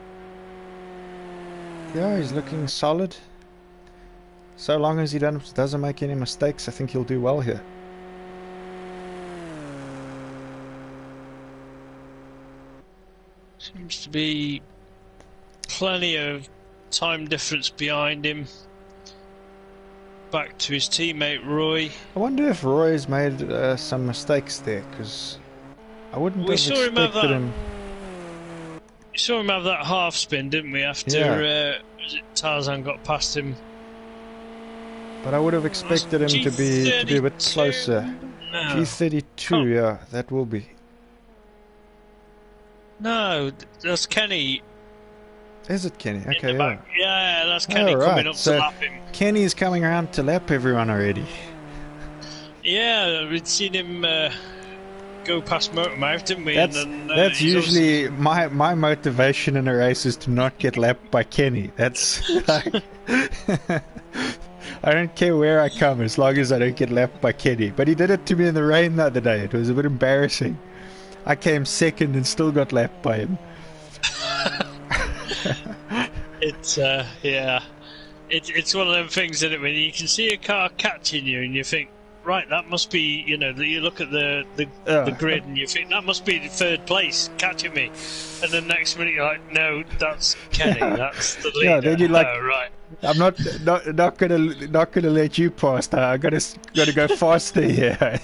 Yeah, he's looking solid. So long as he doesn't make any mistakes, I think he'll do well here. Seems to be plenty of time difference behind him. Back to his teammate Roy. I wonder if Roy's made some mistakes there, because I wouldn't have expected him. We saw him have that half spin, didn't we? After Tarzan got past him. But I would have expected him to be a bit closer. No. G32, yeah, that will be. No, that's Kenny. Is it Kenny? Okay, yeah. Yeah, that's Kenny coming up to lap him. Kenny's coming around to lap everyone already. Yeah, we'd seen him go past Motormouth, didn't we? That's usually my motivation in a race is to not get lapped by Kenny. That's like, I don't care where I come as long as I don't get lapped by Kenny. But he did it to me in the rain the other day. It was a bit embarrassing. I came second and still got lapped by him. It's it's one of them things, isn't it, when you can see a car catching you and you think, right, that must be, you look at the grid and you think that must be the third place catching me, and the next minute you're like, no, that's Kenny, that's the leader. Yeah, then you're like, right. I'm not gonna let you pass. I gotta go faster here.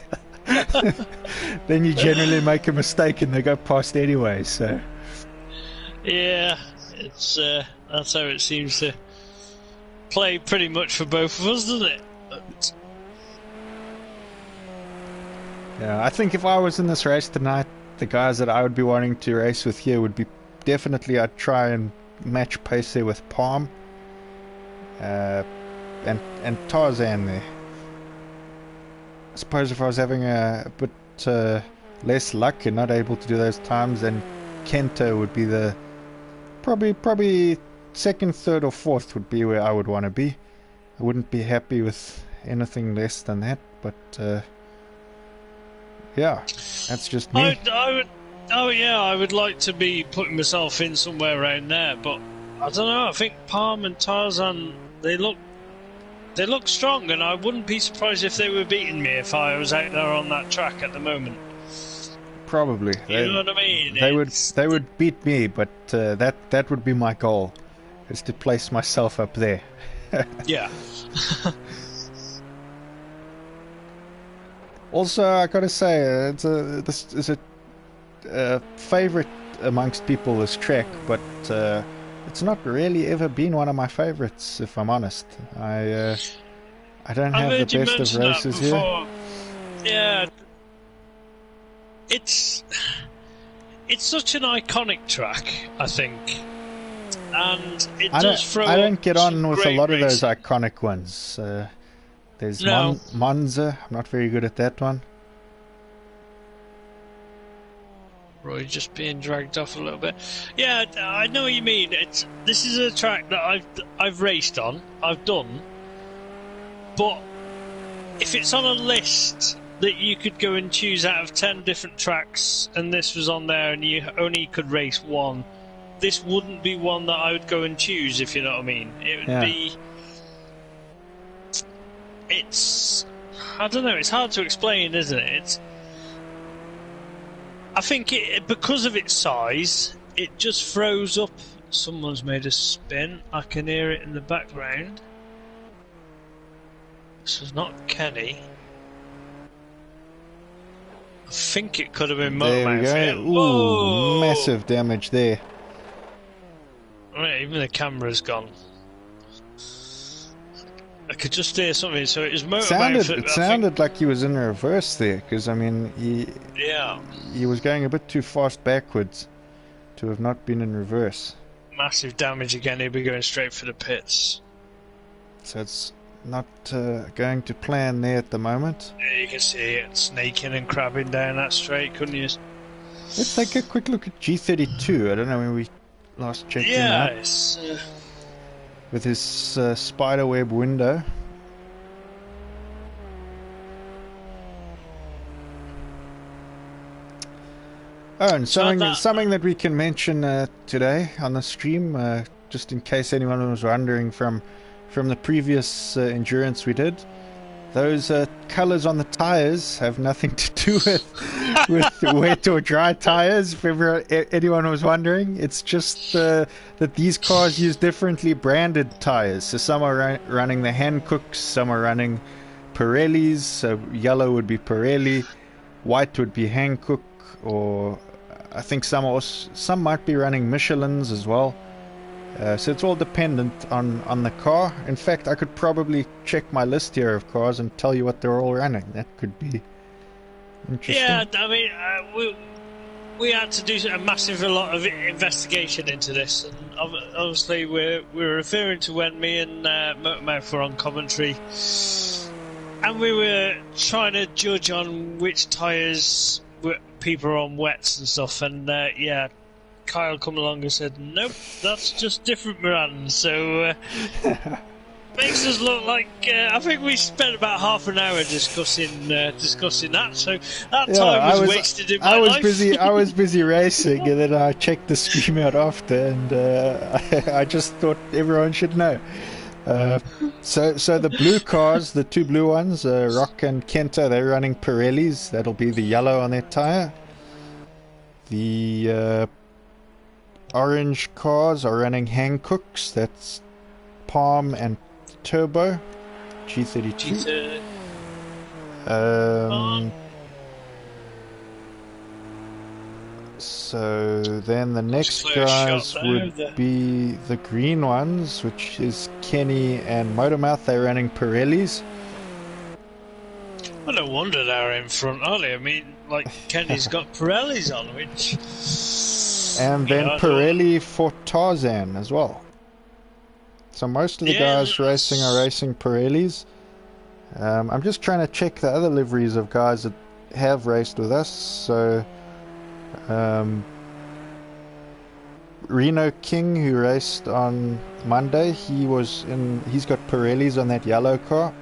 Then you generally make a mistake and they go past anyway. So yeah, it's that's how it seems to play pretty much for both of us, doesn't it? But yeah, I think if I was in this race tonight, the guys that I would be wanting to race with here would be definitely, I'd try and match pace there with Palm and Tarzan there. I suppose if I was having a bit less luck and not able to do those times, then Kento would be the probably second, third or fourth would be where I would want to be. I wouldn't be happy with anything less than that, but yeah, that's just me. I would like to be putting myself in somewhere around there, but I don't know. I think Palm and Tarzan, they look strong, and I wouldn't be surprised if they were beating me if I was out there on that track at the moment. Probably. You know what I mean? They would beat me, but that would be my goal, is to place myself up there. Yeah. Also, I gotta say, this is a favorite amongst people, this track, but it's not really ever been one of my favorites, if I'm honest. I don't have the best of races here. Yeah, it's such an iconic track, I think, and it does throw. I don't get on with a lot of those racing. iconic ones. There's Monza. I'm not very good at that one. Roy just being dragged off a little bit. Yeah, I know what you mean. This is a track that I've raced on, I've done, but if it's on a list that you could go and choose out of 10 different tracks, and this was on there, and you only could race one, this wouldn't be one that I would go and choose, if you know what I mean. It would be. I don't know. It's hard to explain, isn't it? I think because of its size, it just throws up. Someone's made a spin. I can hear it in the background. This is not Kenny. I think it could have been Motormouth. There we go. Ooh, massive damage there. Right, even the camera's gone. I could just hear something, so it was Motormouth. It sounded like he was in reverse there, because I mean, he was going a bit too fast backwards to have not been in reverse. Massive damage again. He'll be going straight for the pits. So it's not going to plan there at the moment. Yeah, you can see it snaking and crabbing down that straight, couldn't you? Let's take a quick look at G32. I don't know when we last checked him out. It's, with his spiderweb window. Oh, and something that we can mention today on the stream, just in case anyone was wondering from the previous endurance we did, those colours on the tyres have nothing to do with wet or dry tyres. If anyone was wondering, it's just that these cars use differently branded tyres. So some are running the Hancooks, some are running Pirellis. So yellow would be Pirelli, white would be Hankook, or I think some might be running Michelins as well. So it's all dependent on the car. In fact, I could probably check my list here of cars and tell you what they're all running. That could be interesting. Yeah, I mean, we had to do a lot of investigation into this, and obviously we're referring to when me and Motormouth were on commentary, and we were trying to judge on which tyres people are on wets and stuff, and yeah. Kyle come along and said, nope, that's just different brands. So makes us look like I think we spent about half an hour discussing that. So that time was wasted in my life. I was busy racing, and then I checked the stream out after, and I just thought everyone should know. So the blue cars, the two blue ones, Rock and Kento, they're running Pirellis. That'll be the yellow on their tyre. The orange cars are running Hancooks. That's Palm and Turbo G32. So then the next guys would be the green ones, which is Kenny and Motormouth. They're running Pirellis. Well, no wonder they're in front, are they? I mean, like Kenny's got Pirellis on, which. And then Pirelli for Tarzan as well. So most of the guys racing are racing Pirellis. I'm just trying to check the other liveries of guys that have raced with us. So Reno King, who raced on Monday, he's got Pirellis on that yellow car.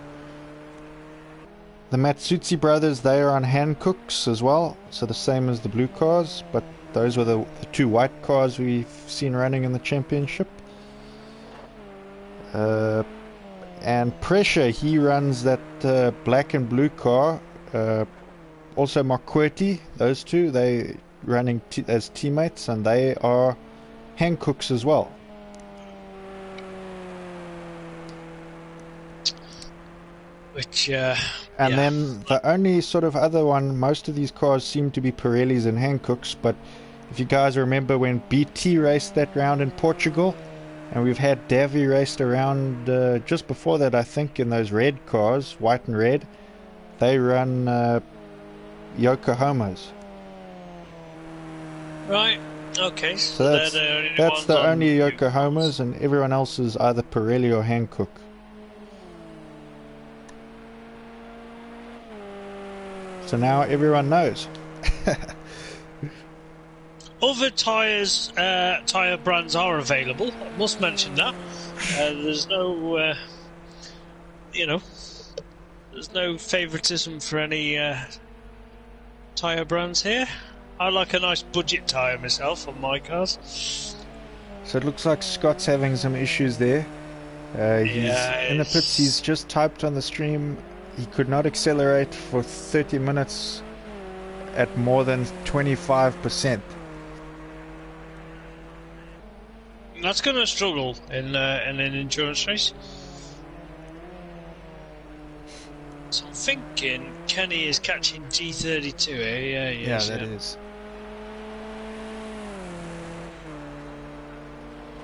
The Matsutsi brothers, they are on Hancooks as well, so the same as the blue cars, but those were the two white cars we've seen running in the championship. And Pressure, he runs that black and blue car. Also Marquetti, those two, they running as teammates, and they are Hancooks as well. Which, and then the only sort of other one, most of these cars seem to be Pirellis and Hancooks, but if you guys remember when BT raced that round in Portugal, and we've had Davy raced around just before that, I think, in those red cars, white and red, they run Yokohamas. Right, okay. So that's the only Yokohamas, and everyone else is either Pirelli or Hankook. So now everyone knows. Other tyre brands are available. I must mention that. There's no, there's no favouritism for any tyre brands here. I like a nice budget tyre myself on my cars. So it looks like Scott's having some issues there. He's in the pits. He's just typed on the stream. He could not accelerate for 30 minutes at more than 25%. That's going to struggle in an endurance race. So I'm thinking Kenny is catching G32, eh? Yeah, that is.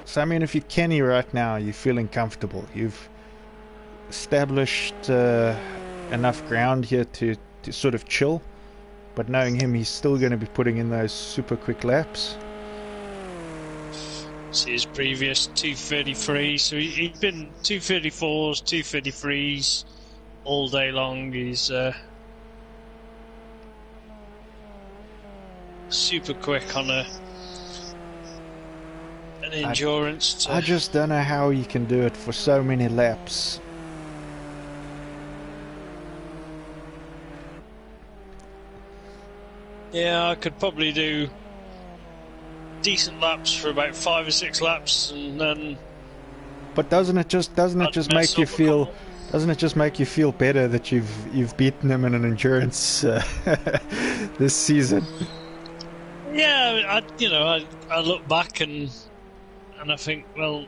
So I mean, if you're Kenny right now, you're feeling comfortable. You've established enough ground here to sort of chill, but knowing him, he's still going to be putting in those super quick laps. See his previous 233, so he's been 234s, 233s all day long. He's super quick on an endurance. I just don't know how he can do it for so many laps. Yeah, I could probably do decent laps for about 5 or 6 laps, and then. But doesn't it just make you feel? Doesn't it just make you feel better that you've beaten him in an endurance this season? Yeah, I look back and I think, well,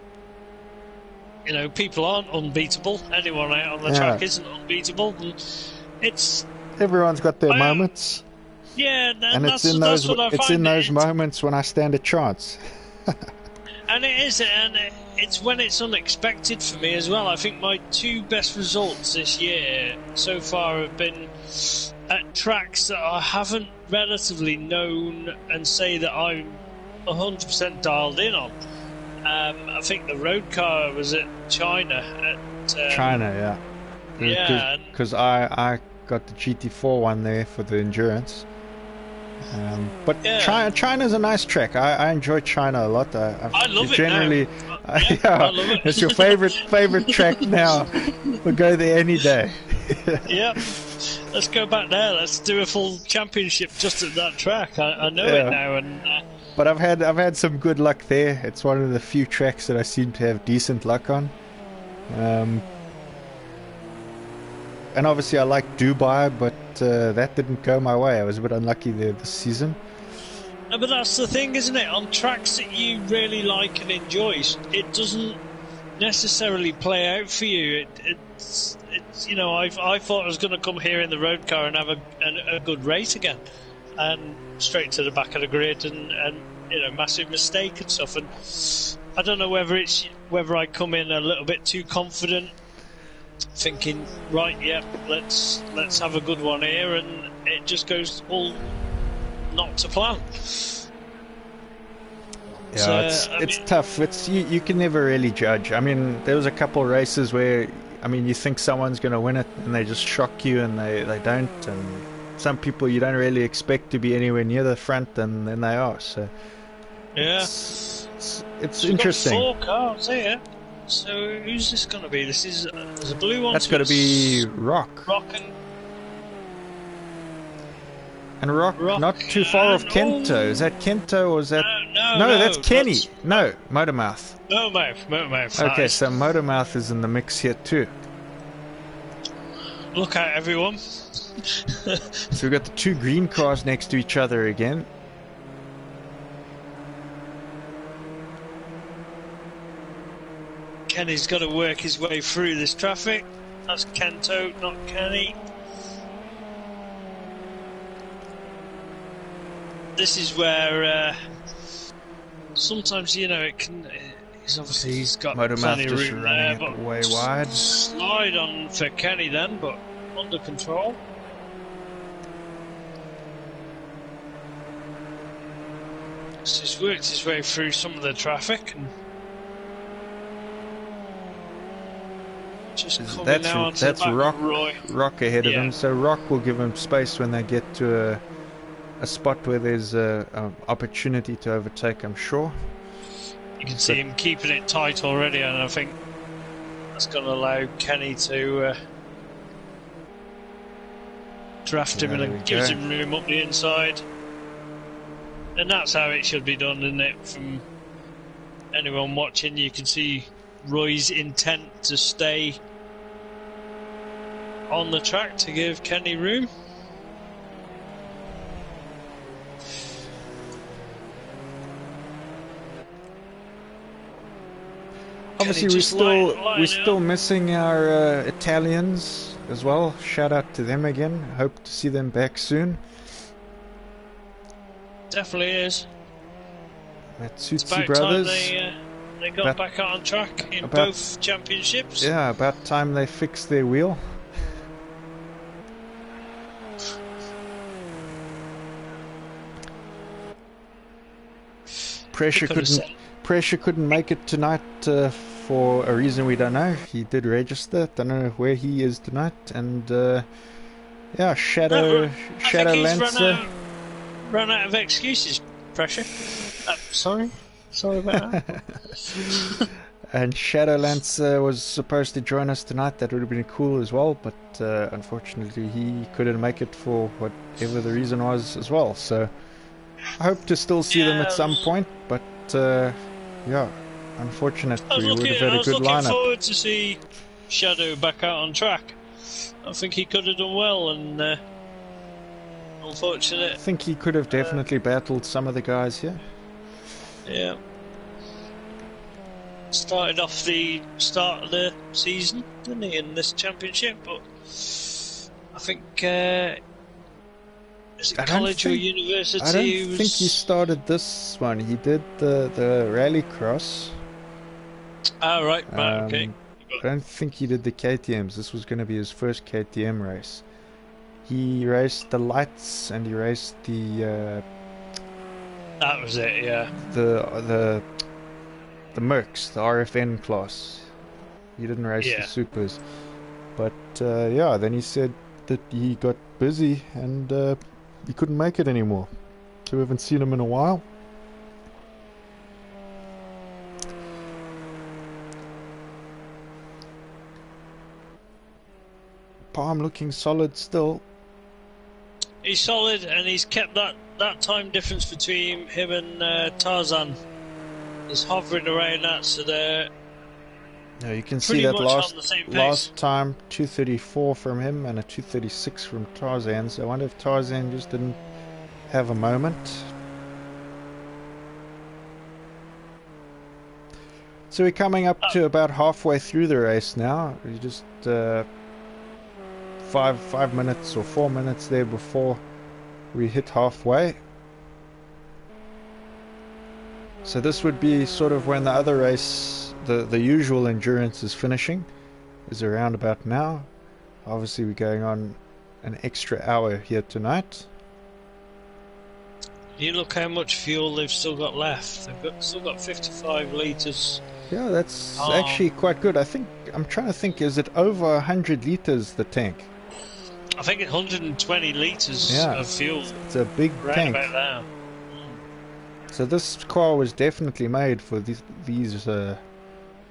people aren't unbeatable. Anyone out on the track isn't unbeatable. And it's everyone's got their moments. Yeah, and that's what I find. It's in those moments when I stand a chance. And it is, and it's when it's unexpected for me as well. I think my two best results this year so far have been at tracks that I haven't relatively known and say that I'm 100% dialed in on. I think the road car was at China. China, yeah. Yeah. Because I got the GT4 one there for the endurance. But yeah. China's a nice track. I enjoy China a lot. I love it generally, now. I love it. It's your favorite track now. We'll go there any day. Yep. Let's go back there. Let's do a full championship just at that track. I know it now. But I've had some good luck there. It's one of the few tracks that I seem to have decent luck on. And obviously I like Dubai, but that didn't go my way. I was a bit unlucky there this season. But that's the thing, isn't it? On tracks that you really like and enjoy, it doesn't necessarily play out for you. It's I thought I was going to come here in the road car and have a good race again, and straight to the back of the grid and massive mistake and stuff. And I don't know whether I come in a little bit too confident, thinking, right, let's have a good one here, and it just goes all not to plan. Yeah, it's tough. It's you can never really judge. I mean, there was a couple races where you think someone's going to win it and they just shock you and they don't, and some people you don't really expect to be anywhere near the front, and then they are. So yeah, it's interesting. We've got 4 cars here. So who's this going to be? This is there's a blue one. That's got to be Rock. Rock and Rock not too far off Kento. Is that Kento or is that? No, that's Kenny. No, Motormouth. Motormouth. Okay, right. so Motormouth is in the mix here too. Look out, everyone. So we've got the 2 green cars next to each other again. Kenny's got to work his way through this traffic. That's Kento, not Kenny. This is where sometimes it can. He's got plenty of room there, but way wide. Slide on for Kenny then, but under control. So he's worked his way through some of the traffic and just coming now onto the back Rock, of Roy. Rock ahead of him, so Rock will give him space when they get to a spot where there's an opportunity to overtake, I'm sure. You can see him keeping it tight already, and I think that's going to allow Kenny to draft him, and it gives him room up the inside. And that's how it should be done, isn't it? From anyone watching, you can see Roy's intent to stay on the track to give Kenny room. Obviously, we're still missing our Italians as well. Shout out to them again. Hope to see them back soon. Definitely is. Matsutsi brothers. They got back on track in both championships. Yeah, about time they fixed their wheel. Pressure couldn't make it tonight for a reason we don't know. He did register. Don't know where he is tonight. And Shadow Lancer run out of excuses. Pressure. Sorry about that. And Shadow Lancer was supposed to join us tonight. That would have been cool as well, but unfortunately he couldn't make it for whatever the reason was as well. So I hope to still see them at some point, but unfortunate. We would have had a good lineup. Forward to see Shadow back out on track. I think he could have done well, and I unfortunate. think he could have definitely battled some of the guys here. Yeah. Started off the start of the season, didn't he, in this championship? But I think is it college or university? I don't think he started this one. He did the rallycross. Ah, right, okay. I don't think he did the KTMs. This was going to be his first KTM race. He raced the lights and he raced the. That was it, yeah. The Mercs, the RFN class. He didn't race the supers, but yeah. Then he said that he got busy and he couldn't make it anymore. So we haven't seen him in a while. Palm looking solid still. He's solid, and he's kept that time difference between him and Tarzan. He's hovering around that, so they're. Yeah, you can see that last time 234 from him and a 236 from Tarzan. So I wonder if Tarzan just didn't have a moment. So we're coming up to about halfway through the race now. We just 5 minutes or 4 minutes there before we hit halfway. So this would be sort of when the other race, the usual endurance is finishing, is around about now. Obviously we're going on an extra hour here tonight. You look how much fuel they've still got left. Still got 55 litres. Yeah, that's actually quite good. I'm trying to think, is it over 100 litres, the tank? I think it's 120 litres of fuel. It's a big tank. About that. So this car was definitely made for these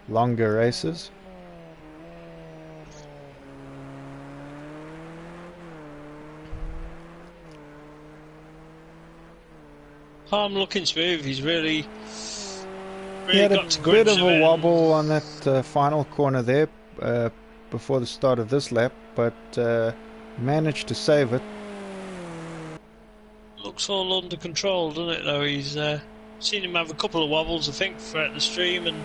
longer races. Palm looking smooth. He's really he had got a bit of a wobble on that final corner there before the start of this lap, but managed to save it. Looks all under control, doesn't it, though? He's seen him have a couple of wobbles, I think, throughout the stream, and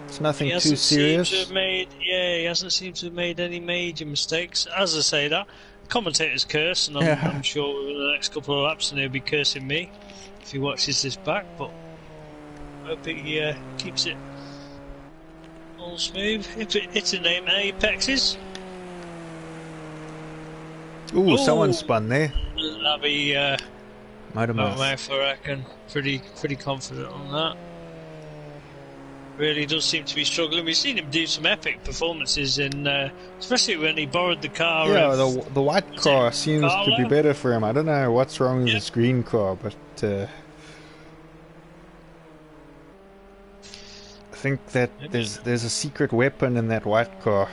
it's nothing too serious. He hasn't seemed to have made any major mistakes. As I say that, commentators curse, and I'm sure within the next couple of laps, and he'll be cursing me if he watches this back, but I hope he keeps it all smooth. It's a name apexes. Ooh, someone spun there. That'll be Motormouth, I reckon. Pretty confident on that. Really does seem to be struggling. We've seen him do some epic performances in, especially when he borrowed the car. Yeah, the white car seems to be better for him. I don't know what's wrong with this green car, but I think that there's a secret weapon in that white car.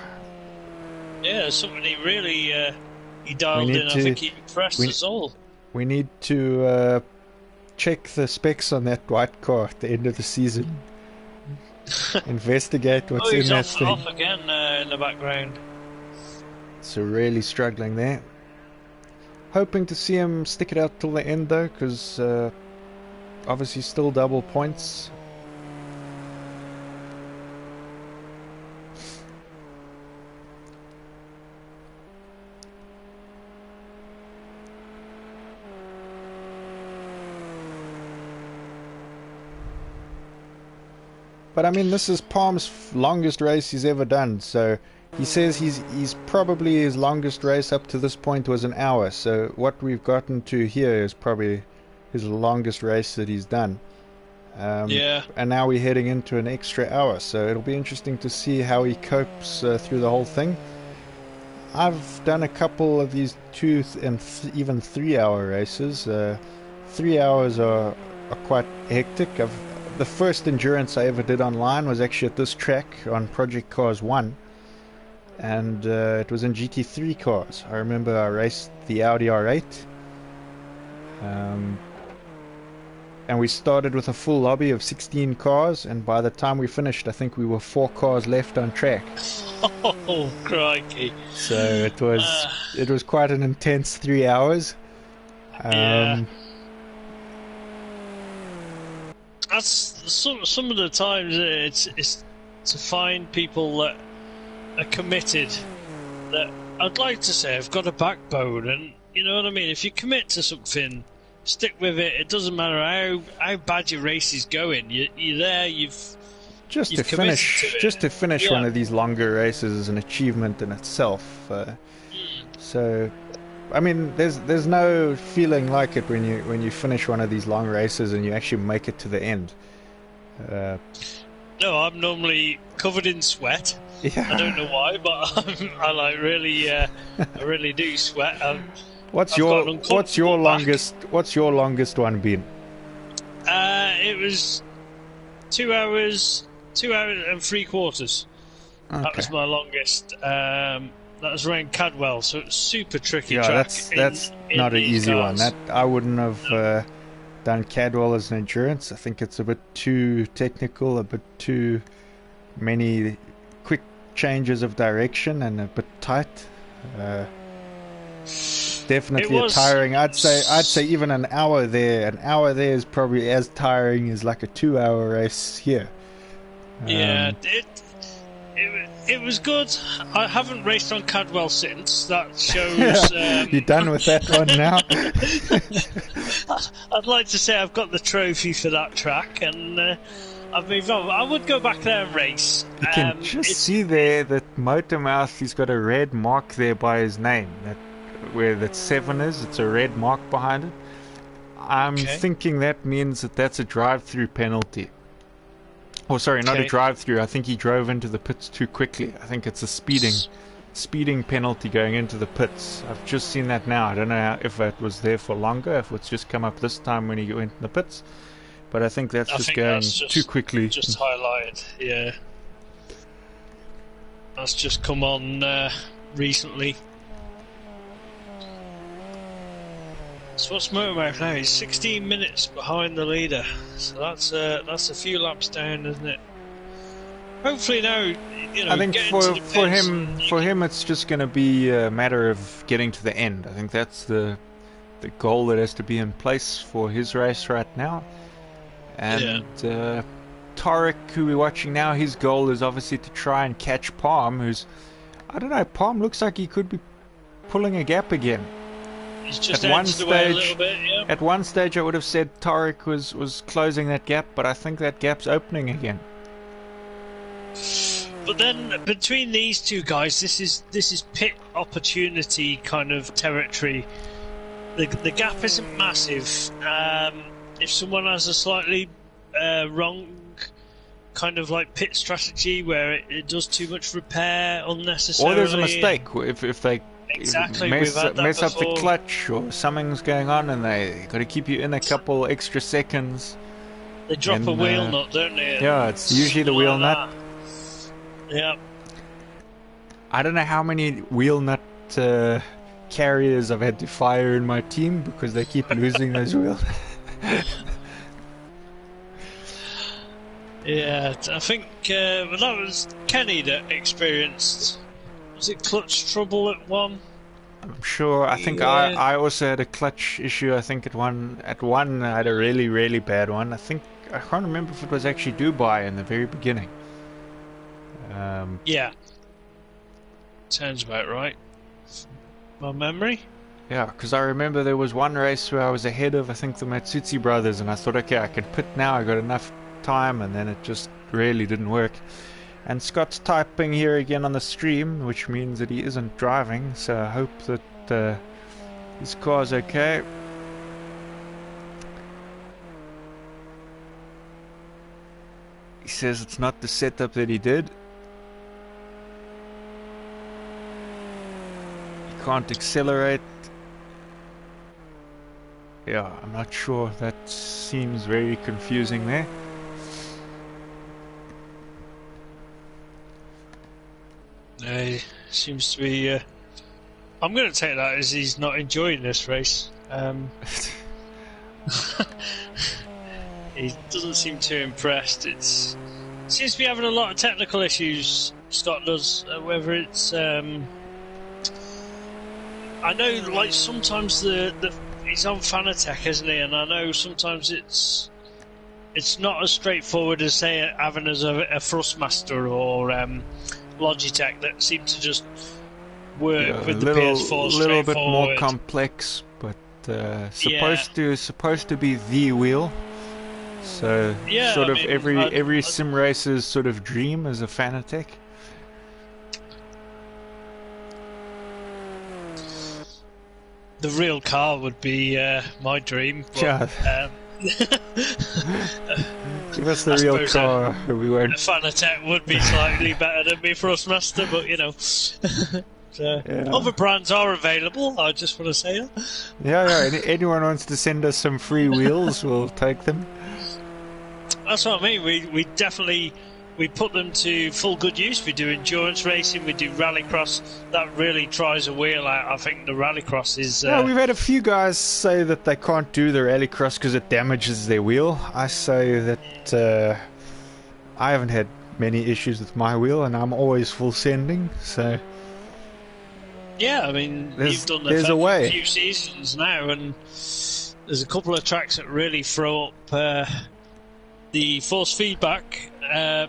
Yeah, something he really he dialed in. I think he impressed us all. We need to check the specs on that white car at the end of the season. Investigate what's in that thing. Off again in the background. So really struggling there. Hoping to see him stick it out till the end though, because obviously still double points. But I mean, this is Palm's longest race he's ever done. So he says he's probably his longest race up to this point was an hour. So what we've gotten to here is probably his longest race that he's done. And now we're heading into an extra hour. So it'll be interesting to see how he copes through the whole thing. I've done a couple of these 2 and even 3 hour races. 3 hours are quite hectic. The first endurance I ever did online was actually at this track on Project Cars 1, and it was in GT3 cars. I remember I raced the Audi R8, and we started with a full lobby of 16 cars, and by the time we finished, I think we were 4 cars left on track. Oh, crikey! So it was quite an intense 3 hours. Yeah. That's some of the times it's to find people that are committed, that I'd like to say have got a backbone, and you know what I mean. If you commit to something, stick with it. It doesn't matter how bad your race is going. You're there. Just to finish Yeah. one of these longer races is an achievement in itself. So, I mean, there's no feeling like it when you finish one of these long races and you actually make it to the end. No, I'm normally covered in sweat. Yeah. I don't know why, but I really do sweat. What's your longest one been? It was 2 hours, 2 hours and 3/4. Okay. That was my longest. That was around Cadwell, so it's super tricky Yeah, track. that's not an easy one. That I wouldn't have done Cadwell as an endurance. I think it's a bit too technical, a bit too many quick changes of direction, and a bit tight. Definitely a tiring. I'd say even an hour there is probably as tiring as like a 2-hour race here. Yeah, it was good. I haven't raced on Cadwell since. That shows. You're done with that one now. I'd like to say I've got the trophy for that track, and I've moved on. I would go back there and race. You can see there that Motormouth, he's got a red mark there by his name. Where that 7 is, it's a red mark behind it. I'm thinking that means that's a drive-through penalty. Oh, sorry, not a drive-through. I think he drove into the pits too quickly. I think it's a speeding penalty going into the pits. I've just seen that now. I don't know if it was there for longer, if it's just come up this time when he went in the pits. But I think that's going too quickly. Just highlighted, yeah. That's just come on recently. So what's Motormouth now? He's 16 minutes behind the leader. So that's a few laps down, isn't it? Hopefully now, you know. I think for him, it's just going to be a matter of getting to the end. I think that's the goal that has to be in place for his race right now. And Tarek, who we're watching now, his goal is obviously to try and catch Palm, who's, I don't know, Palm looks like he could be pulling a gap again. He's just edged away a little bit, yeah. At one stage I would have said Tarek was closing that gap, but I think that gap's opening again. But then between these two guys, this is pit opportunity kind of territory. The gap isn't massive. If someone has a slightly wrong kind of like pit strategy where it does too much repair unnecessarily, or there's a mistake if they mess up the clutch or something's going on and they got to keep you in a couple extra seconds. They drop a wheel nut, don't they? Yeah, it's usually the wheel nut. Yeah. I don't know how many wheel nut carriers I've had to fire in my team because they keep losing those wheels. Yeah, I think that was Kenny that experienced. Was it clutch trouble at one? I'm sure. I think I also had a clutch issue. I think at one I had a really, really bad one. I can't remember if it was actually Dubai in the very beginning. Yeah. Sounds about right. My memory? Yeah, because I remember there was one race where I was ahead of, I think, the Matsutsi brothers, and I thought, okay, I can pit now, I got enough time, and then it just really didn't work. And Scott's typing here again on the stream, which means that he isn't driving, so I hope that his car's okay. He says it's not the setup that he did. He can't accelerate. Yeah, I'm not sure. That seems very confusing there. Seems to be. I'm going to take that as he's not enjoying this race. he doesn't seem too impressed. It seems to be having a lot of technical issues. Scott does, whether it's I know, like sometimes he's on Fanatec, isn't he? And I know sometimes it's not as straightforward as say having as a Thrustmaster or Logitech that seem to just work with the PS4 a little bit more straightforward. complex, but supposed to be the wheel. So Yeah, sort I of mean, every sim racer's sort of dream as a Fanatec. The real car would be my dream. But, Yeah. Give us the I real suppose car. We a won't. Fanatec would be slightly better than me Thrustmaster, but you know. Other brands are available, I just want to say that. Yeah. Anyone wants to send us some free wheels, we'll take them. That's what I mean. We definitely put them to full good use. We do endurance racing, we do rallycross. That really tries a wheel out. I think the rallycross is... Yeah, we've had a few guys say that they can't do the rallycross because it damages their wheel. I say that I haven't had many issues with my wheel, and I'm always full sending, so... Yeah, I mean, you've done there's a way. A few seasons now, and there's a couple of tracks that really throw up the force feedback,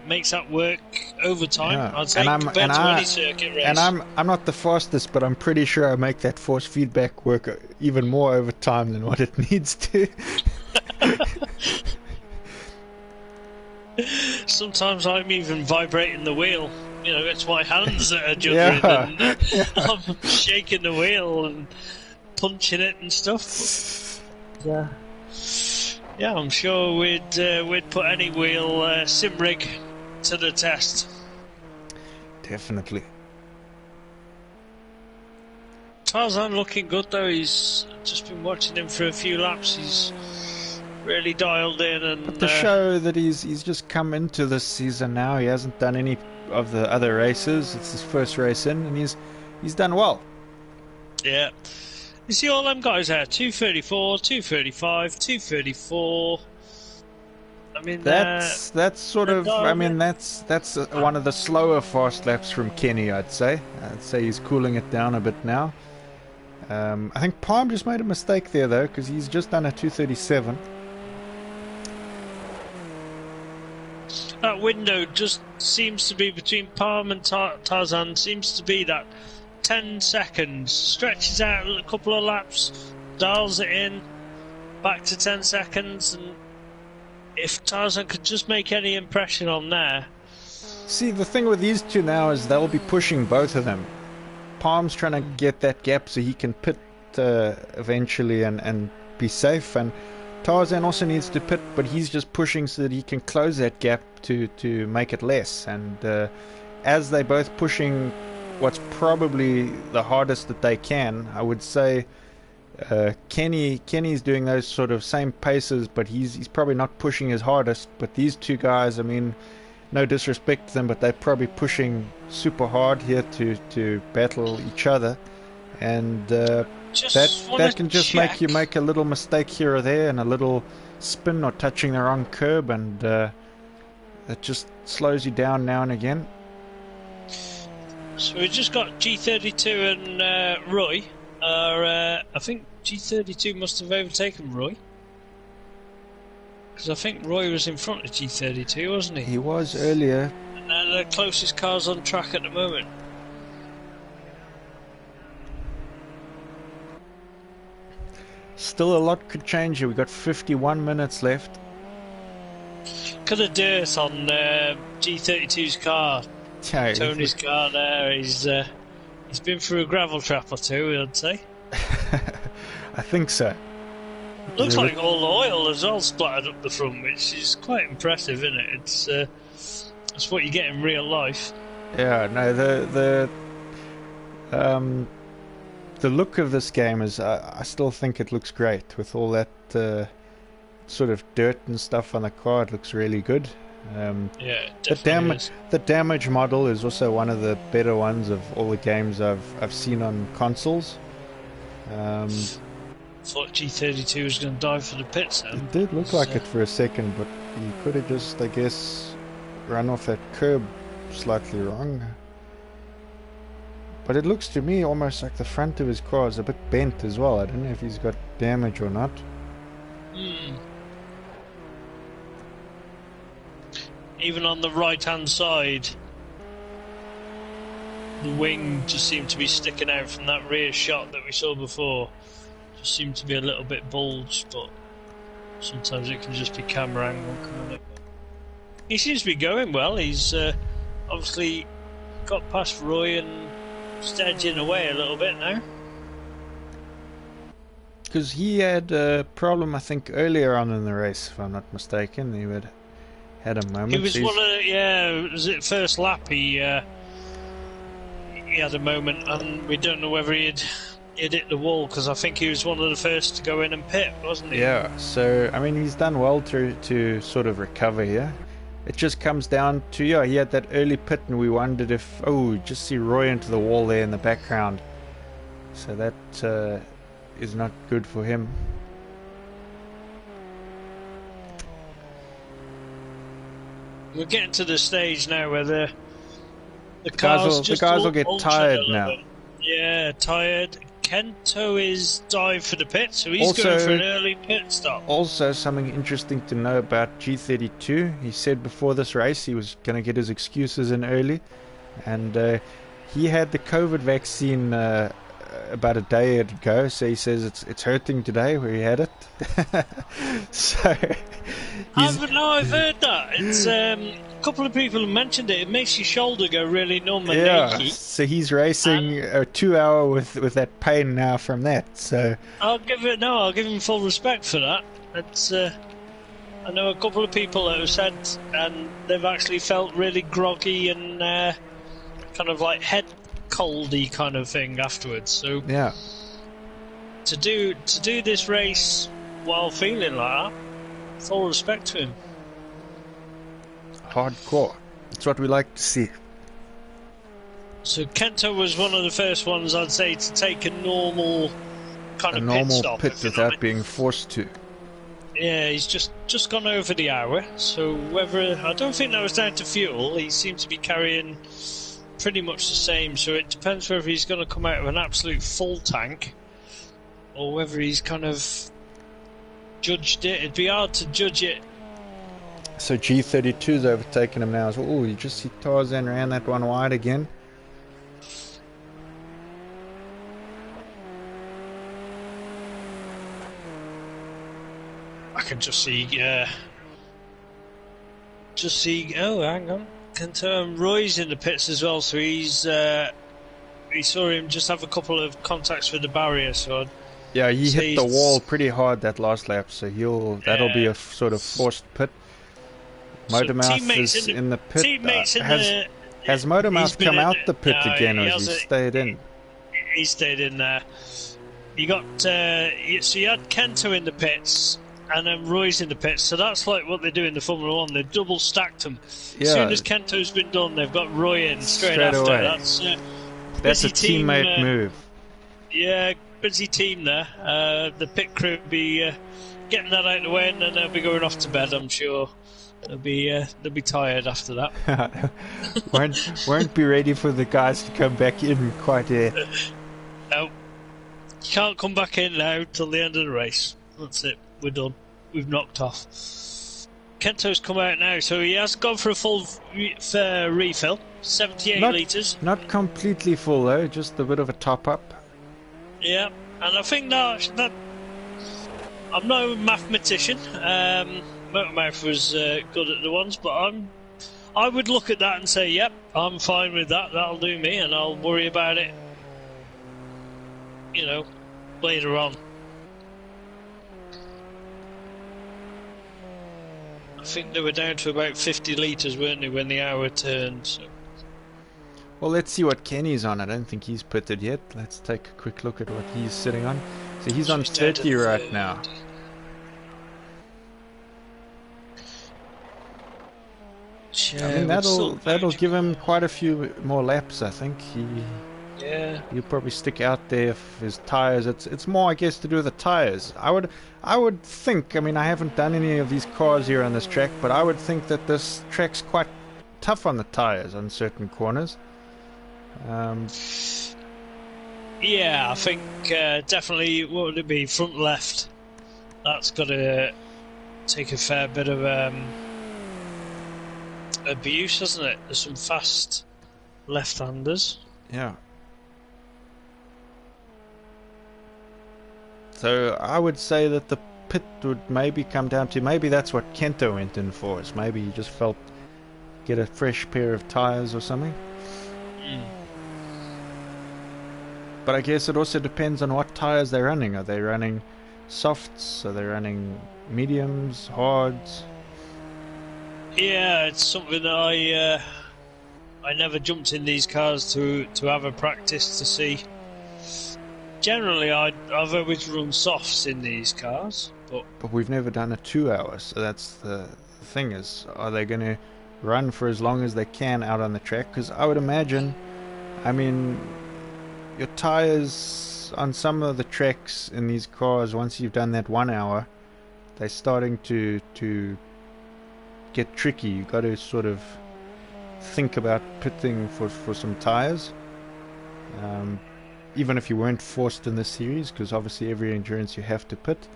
makes that work over time. Yeah. I'd say compared to any circuit race. And I'm not the fastest, but I'm pretty sure I make that force feedback work even more over time than what it needs to. Sometimes I'm even vibrating the wheel. You know, it's my hands that are juggling, and I'm shaking the wheel and punching it and stuff. But, yeah, I'm sure we'd put any wheel sim rig to the test. Definitely. Tarzan looking good though. He's just been watching him for a few laps. He's really dialed in, and but to show that he's just come into this season now, he hasn't done any of the other races. It's his first race in, and he's done well. Yeah. You see all them guys there, 234, 235, 234. I mean, that's sort of. I mean, that's one of the slower fast laps from Kenny. I'd say he's cooling it down a bit now. I think Palm just made a mistake there though, because he's just done a 237. That window just seems to be between Palm and Tarzan. Seems to be that 10 seconds. Stretches out a couple of laps, dials it in, back to 10 seconds, and if Tarzan could just make any impression on there. See, the thing with these two now is they'll be pushing both of them. Palm's trying to get that gap so he can pit eventually and be safe, and Tarzan also needs to pit, but he's just pushing so that he can close that gap to make it less. And as they're both pushing what's probably the hardest that they can, I would say Kenny's doing those sort of same paces, but he's probably not pushing his hardest. But these two guys, I mean, no disrespect to them, but they're probably pushing super hard here to battle each other, and that can just make you make a little mistake here or there, and a little spin or touching the wrong curb, and that just slows you down now and again. So we just got G32 and Roy. I think G32 must have overtaken Roy, because I think Roy was in front of G32, wasn't he? He was earlier. And they're the closest cars on track at the moment. Still a lot could change here. We've got 51 minutes left. Could have dirt on G32's car. Yeah, Tony's car there. He's been through a gravel trap or two, I'd say. I think so. Looks like all the oil has all splattered up the front, which is quite impressive, isn't it? It's what you get in real life. Yeah, no, the look of this game is, I still think it looks great with all that sort of dirt and stuff on the car. It looks really good. Yeah, definitely. The damage model is also one of the better ones of all the games I've seen on consoles. thought G32 was going to dive for the pits then. It did look like it for a second, but he could have just, I guess, run off that curb slightly wrong. But it looks to me almost like the front of his car is a bit bent as well. I don't know if he's got damage or not. Even on the right-hand side, the wing just seemed to be sticking out from that rear shot that we saw before. Just seemed to be a little bit bulged, but sometimes it can just be camera angle coming up. He seems to be going well. He's obviously got past Roy and staging away a little bit now. Because he had a problem, I think, earlier on in the race, if I'm not mistaken. He had a moment. He was one of the, was it first lap? He had a moment, and we don't know whether he'd hit the wall, because I think he was one of the first to go in and pit, wasn't he? Yeah, so I mean, he's done well to sort of recover here. It just comes down to, yeah, he had that early pit, and we wondered if, just see Roy into the wall there in the background. So that is not good for him. We're getting to the stage now where the guys will get tired now. Yeah, tired. Kento is dive for the pit, so he's going for an early pit stop. Also, something interesting to know about G32. He said before this race he was going to get his excuses in early, and he had the COVID vaccine about a day ago, so he says it's hurting today where he had it. So I've heard that. It's a couple of people have mentioned it. It makes your shoulder go really numb and achy. So he's racing a 2 hour with that pain now from that. So I'll give him full respect for that. It's I know a couple of people that have said, and they've actually felt really groggy and kind of like head coldy kind of thing afterwards. So yeah, to do this race while feeling like that, full respect to him. Hardcore. That's what we like to see. So Kento was one of the first ones, I'd say, to take a normal kind of normal pit stop without being forced to. Yeah, he's just gone over the hour. So I don't think that was down to fuel. He seemed to be carrying pretty much the same. So it depends whether he's going to come out of an absolute full tank or whether he's kind of judged it. It'd be hard to judge it. So G32's overtaken him now as well. Oh, you just see Tarzan ran that one wide again. I can just see. Oh, hang on. Roy's in the pits as well, so he saw him just have a couple of contacts with the barrier. So yeah, he hit the wall pretty hard that last lap, so that'll be a sort of forced pit. Motormouth is in the pit. Has Motormouth come out the pit again, or has he stayed in? He stayed in there. You got so you had Kento in the pits, and then Roy's in the pits. So that's like what they do in the Formula One. They double stacked them. Yeah. As soon as Kento's been done, they've got Roy in straight after. Away. That's a teammate move. Yeah, busy team there. The pit crew will be getting that out of the way, and then they'll be going off to bed, I'm sure. They'll be tired after that. won't be ready for the guys to come back in quite yet. No, you can't come back in now till the end of the race. That's it. We're done. We've knocked off. Kento's come out now, so he has gone for a full refill, 78 litres. Not completely full though, just a bit of a top up. Yeah, and I think that I'm no mathematician. Motormouth was good at the ones, but I would look at that and say, yep, I'm fine with that. That'll do me, and I'll worry about it, later on. I think they were down to about 50 litres, weren't they, when the hour turned? So. Well, let's see what Kenny's on. I don't think he's pitted yet. Let's take a quick look at what he's sitting on. So he's on 30 right now. Yeah, I mean, that'll give him quite a few more laps, I think. Yeah. He'll probably stick out there if his tires. It's more, I guess, to do with the tires. I would think. I mean, I haven't done any of these cars here on this track, but I would think that this track's quite tough on the tires on certain corners. Um, Yeah, I think definitely, what would it be? Front left. That's got to take a fair bit of abuse, hasn't it? There's some fast left-handers. yeah. So I would say that the pit would maybe come down to, maybe that's what Kento went in for. Is maybe he just felt get a fresh pair of tires or something. Mm. But I guess it also depends on what tires they're running. Are they running softs? Are they running mediums, hards? Yeah, it's something that I never jumped in these cars to have a practice to see. Generally, I've always run softs in these cars, But we've never done a 2 hour, so that's the thing is, are they going to run for as long as they can out on the track? Because I would imagine, I mean, your tires on some of the tracks in these cars, once you've done that 1 hour, they're starting to get tricky. You've got to sort of think about pitting for some tires. Even if you weren't forced in this series, because obviously every endurance you have to pit.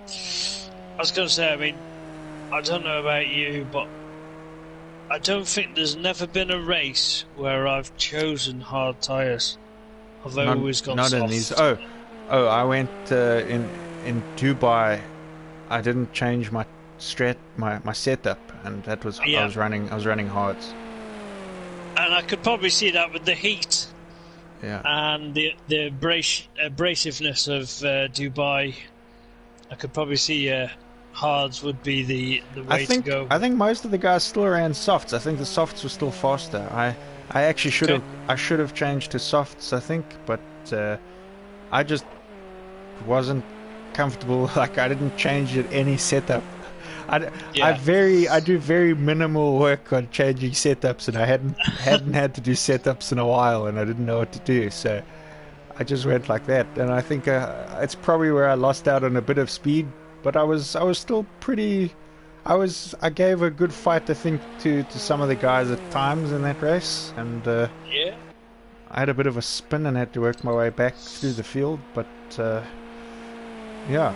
I was going to say, I mean, I don't know about you, but I don't think there's never been a race where I've chosen hard tyres. I've always gone not soft. in these. I went in Dubai. I didn't change my my setup, and that was Yeah. I was running hards. And I could probably see that with the heat Yeah. and the abrasiveness of Dubai. I could probably see hards would be the way to go. I think most of the guys still ran softs. I think the softs were still faster. I actually should have changed to softs, I think, but I just wasn't comfortable. Like, I didn't change it any setup. I do very minimal work on changing setups, and I hadn't had to do setups in a while, and I didn't know what to do, so I just went like that. And I think it's probably where I lost out on a bit of speed, but I was still pretty. I gave a good fight, I think, to some of the guys at times in that race, and Yeah. I had a bit of a spin and had to work my way back through the field, but yeah.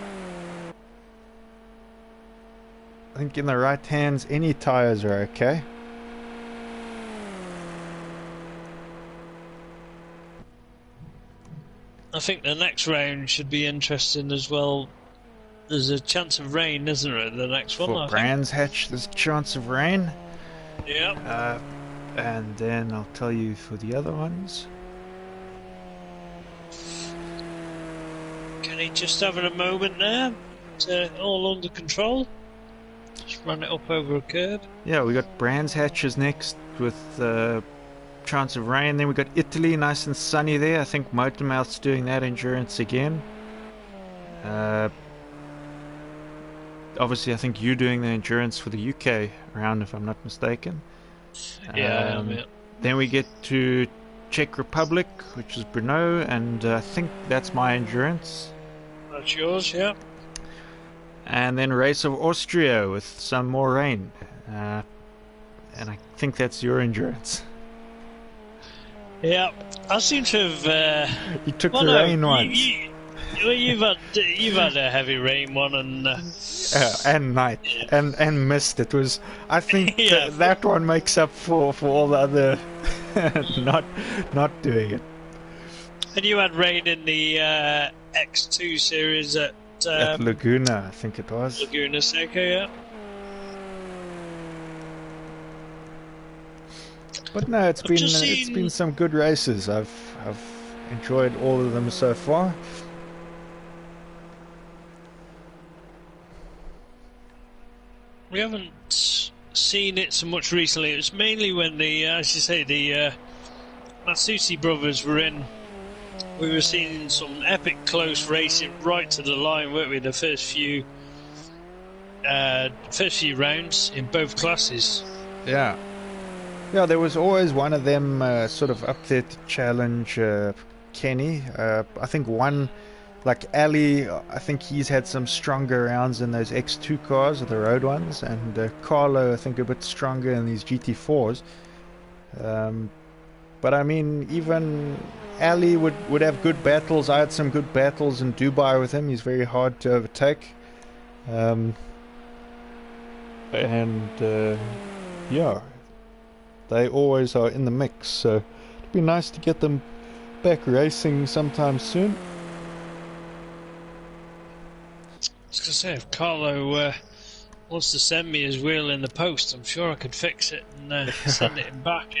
I think in the right hands, any tires are okay. I think the next round should be interesting as well. There's a chance of rain, isn't there? The next one, For Brands Hatch, there's a chance of rain. Yeah. And then I'll tell you for the other ones. Can he just having a moment there? It's all under control. Just run it up over a curb. Yeah, we got Brands Hatches next with chance of rain. Then we got Italy, nice and sunny there. I think Motormouth's doing that endurance again. Obviously, I think you're doing the endurance for the UK round, if I'm not mistaken. Yeah, yeah. Then we get to Czech Republic, which is Brno, and I think that's my endurance. That's yours, yeah. And then Race of Austria with some more rain. And I think that's your endurance. Yeah, I seem to have. You took the rain once. You've had a heavy rain one, and night, and mist. It was. I think Yeah. that one makes up for all the other not doing it. and you had rain in the X2 series at Laguna, I think it was. Laguna Seca, yeah. But no, it's been some good races. I've enjoyed all of them so far. We haven't seen it so much recently. It was mainly when the, as you say, the Matsusi brothers were in. We were seeing some epic close racing right to the line, weren't we? The first few rounds in both classes. Yeah. Yeah, there was always one of them sort of up there to challenge Kenny. I think one, like Ali, I think he's had some stronger rounds in those X2 cars, the road ones, and Carlo, I think, a bit stronger in these GT4s. Um, but I mean, even Ali would have good battles. I had some good battles in Dubai with him. He's very hard to overtake. Um, and yeah, they always are in the mix. So it'd be nice to get them back racing sometime soon. I was going to say, if Carlo wants to send me his wheel in the post, I'm sure I could fix it and send it back.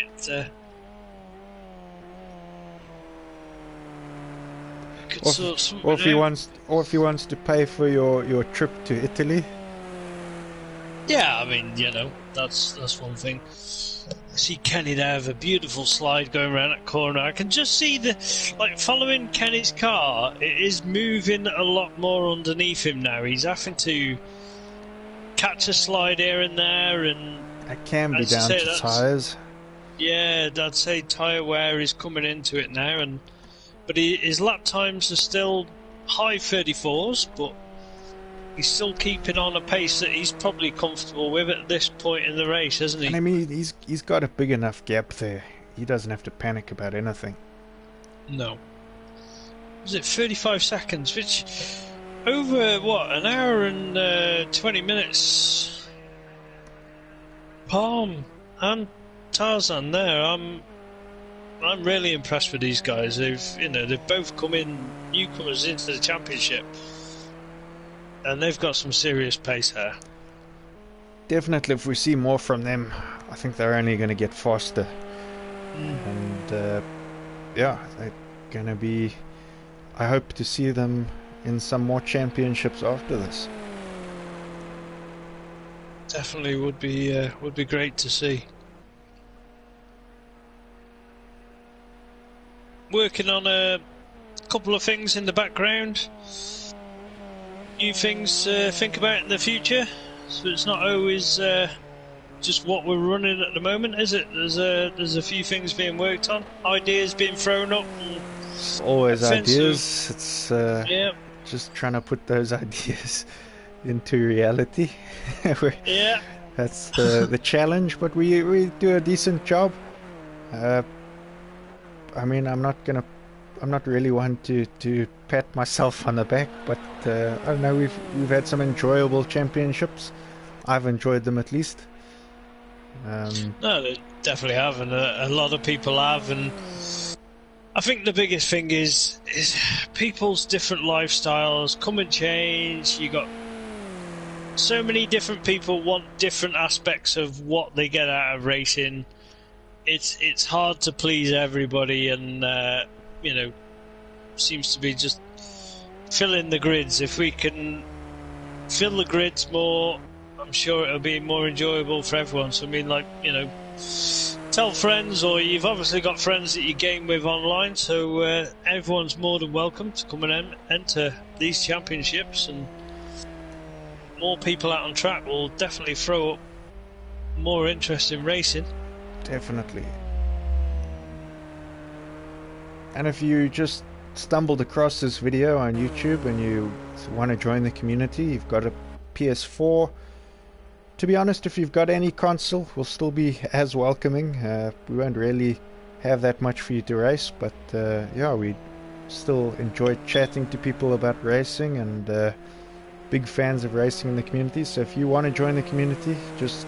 Could sort something or if he out. wants to pay for your trip to Italy. Yeah, I mean, that's one thing. I see Kenny there have a beautiful slide going around that corner. I can just see following Kenny's car, it is moving a lot more underneath him now. He's having to catch a slide here and there, and It can be down to tyres. Yeah, I'd say tyre wear is coming into it now, but his lap times are still high 34s, but he's still keeping on a pace that he's probably comfortable with at this point in the race, hasn't he? And I mean, he's got a big enough gap there. He doesn't have to panic about anything. No. Was it 35 seconds? Which, over, an hour and 20 minutes? Palm and Tarzan there. I'm really impressed with these guys. They've both come in newcomers into the championship, and they've got some serious pace here. Definitely, if we see more from them, I think they're only going to get faster. And yeah, they're going to be. I hope to see them in some more championships after this. Definitely would be great to see. Working on a couple of things in the background. New things to think about in the future. So it's not always just what we're running at the moment, is it? There's a few things being worked on, ideas being thrown up. It's always ideas. It's just trying to put those ideas into reality. Yeah, that's the challenge. But we do a decent job. I mean, I'm not really one to pat myself on the back, but I don't know. We've had some enjoyable championships. I've enjoyed them at least. No, they definitely have, and a lot of people have. And I think the biggest thing is people's different lifestyles come and change. You got so many different people want different aspects of what they get out of racing. It's hard to please everybody, and seems to be just filling the grids. If we can fill the grids more, I'm sure it'll be more enjoyable for everyone. So I mean, tell friends, or you've obviously got friends that you game with online, so everyone's more than welcome to come and enter these championships, and more people out on track will definitely throw up more interest in racing. Definitely. And if you just stumbled across this video on YouTube and you want to join the community, you've got a PS4. To be honest, if you've got any console, we'll still be as welcoming. We won't really have that much for you to race, but yeah, we still enjoy chatting to people about racing, and big fans of racing in the community. So if you want to join the community, just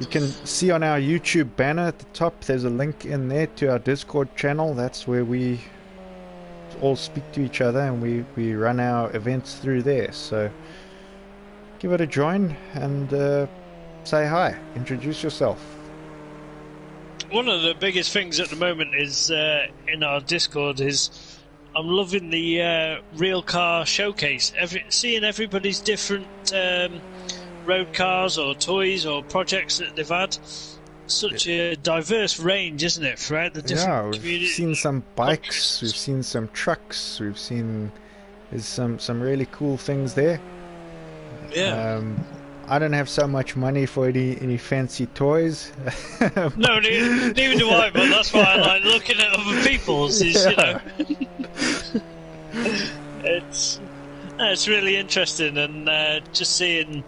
you can see on our YouTube banner at the top, there's a link in there to our Discord channel. That's where we all speak to each other, and we run our events through there. So give it a join and say hi, introduce yourself. One of the biggest things at the moment is in our Discord is I'm loving the real car showcase. Seeing everybody's different road cars or toys or projects that they've had. Such a diverse range, isn't it, throughout the different communities? We've seen some bikes, we've seen some trucks, we've seen there's some really cool things there. Yeah. I don't have so much money for any fancy toys. No, neither do I. But that's why I like looking at other people's. Is it's really interesting, and just seeing,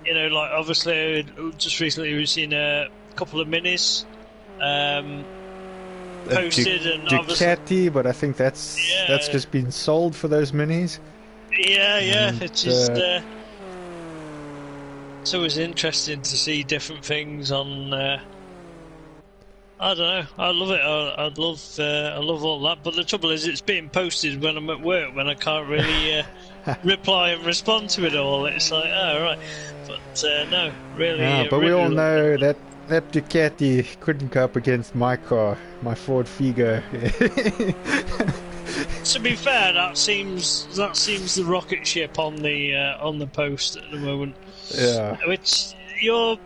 like obviously just recently we've seen a couple of minis posted, and Ducati, but I think that's just been sold for those minis. Yeah, and, it's just it's always interesting to see different things on. I don't know. I love it. I love all that. But the trouble is, it's being posted when I'm at work, when I can't really reply and respond to it all. It's like, oh right, but no, really. Yeah, but really we all know that Ducati couldn't go up against my car, my Ford Figo. To be fair, that seems the rocket ship on the post at the moment. Yeah. Which I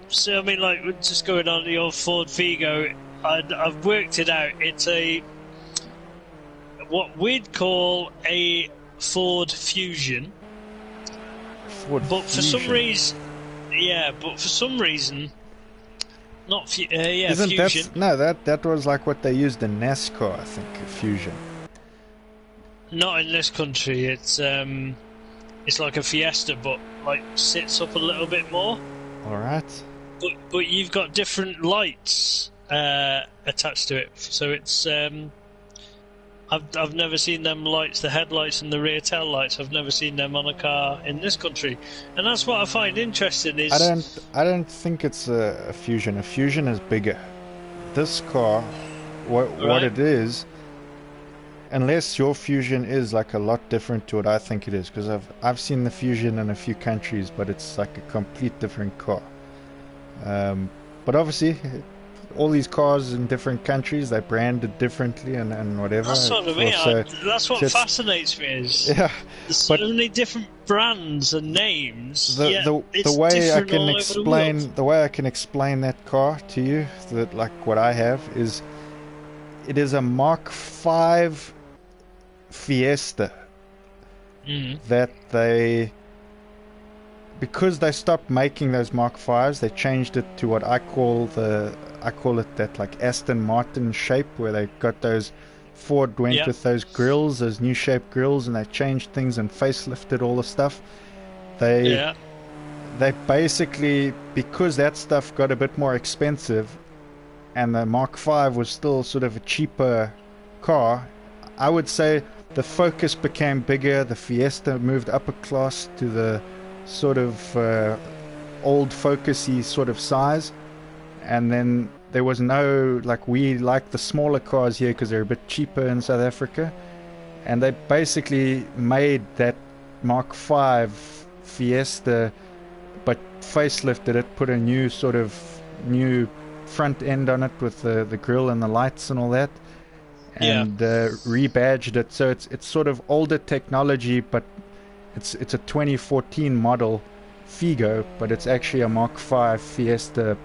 mean, like, just going on to your Ford Figo, I've worked it out. It's what we'd call a Ford Fusion. But for some reason, not Fusion. That was like what they used in NASCAR, I think, Fusion. Not in this country. It's like a Fiesta, but like sits up a little bit more. All right. But you've got different lights attached to it, so it's I've never seen them lights, the headlights and the rear tail lights. I've never seen them on a car in this country, and that's what I find interesting. Is I don't think it's a Fusion. A Fusion is bigger. This car, what it is, unless your Fusion is like a lot different to what I think it is, because I've seen the Fusion in a few countries, but it's like a complete different car. But obviously, all these cars in different countries, they're branded differently and whatever. That's what I mean. That's what fascinates me. Is there's so many different brands and names. The way I can explain that car to you, that like what I have is, it is a Mark V Fiesta that because they stopped making those Mark V's, they changed it to what I call it that like Aston Martin shape, where they got those Ford went with those grills, those new shape grills, and they changed things and facelifted all the stuff. They basically, because that stuff got a bit more expensive and the Mark V was still sort of a cheaper car, I would say the Focus became bigger, the Fiesta moved upper class to the sort of old Focusy sort of size, and then there was no, like, we like the smaller cars here because they're a bit cheaper in South Africa, and they basically made that Mark V Fiesta but facelifted it, put a new sort of new front end on it with the grille and the lights and all that, and rebadged it, so it's sort of older technology, but it's a 2014 model Figo, but it's actually a Mark V Fiesta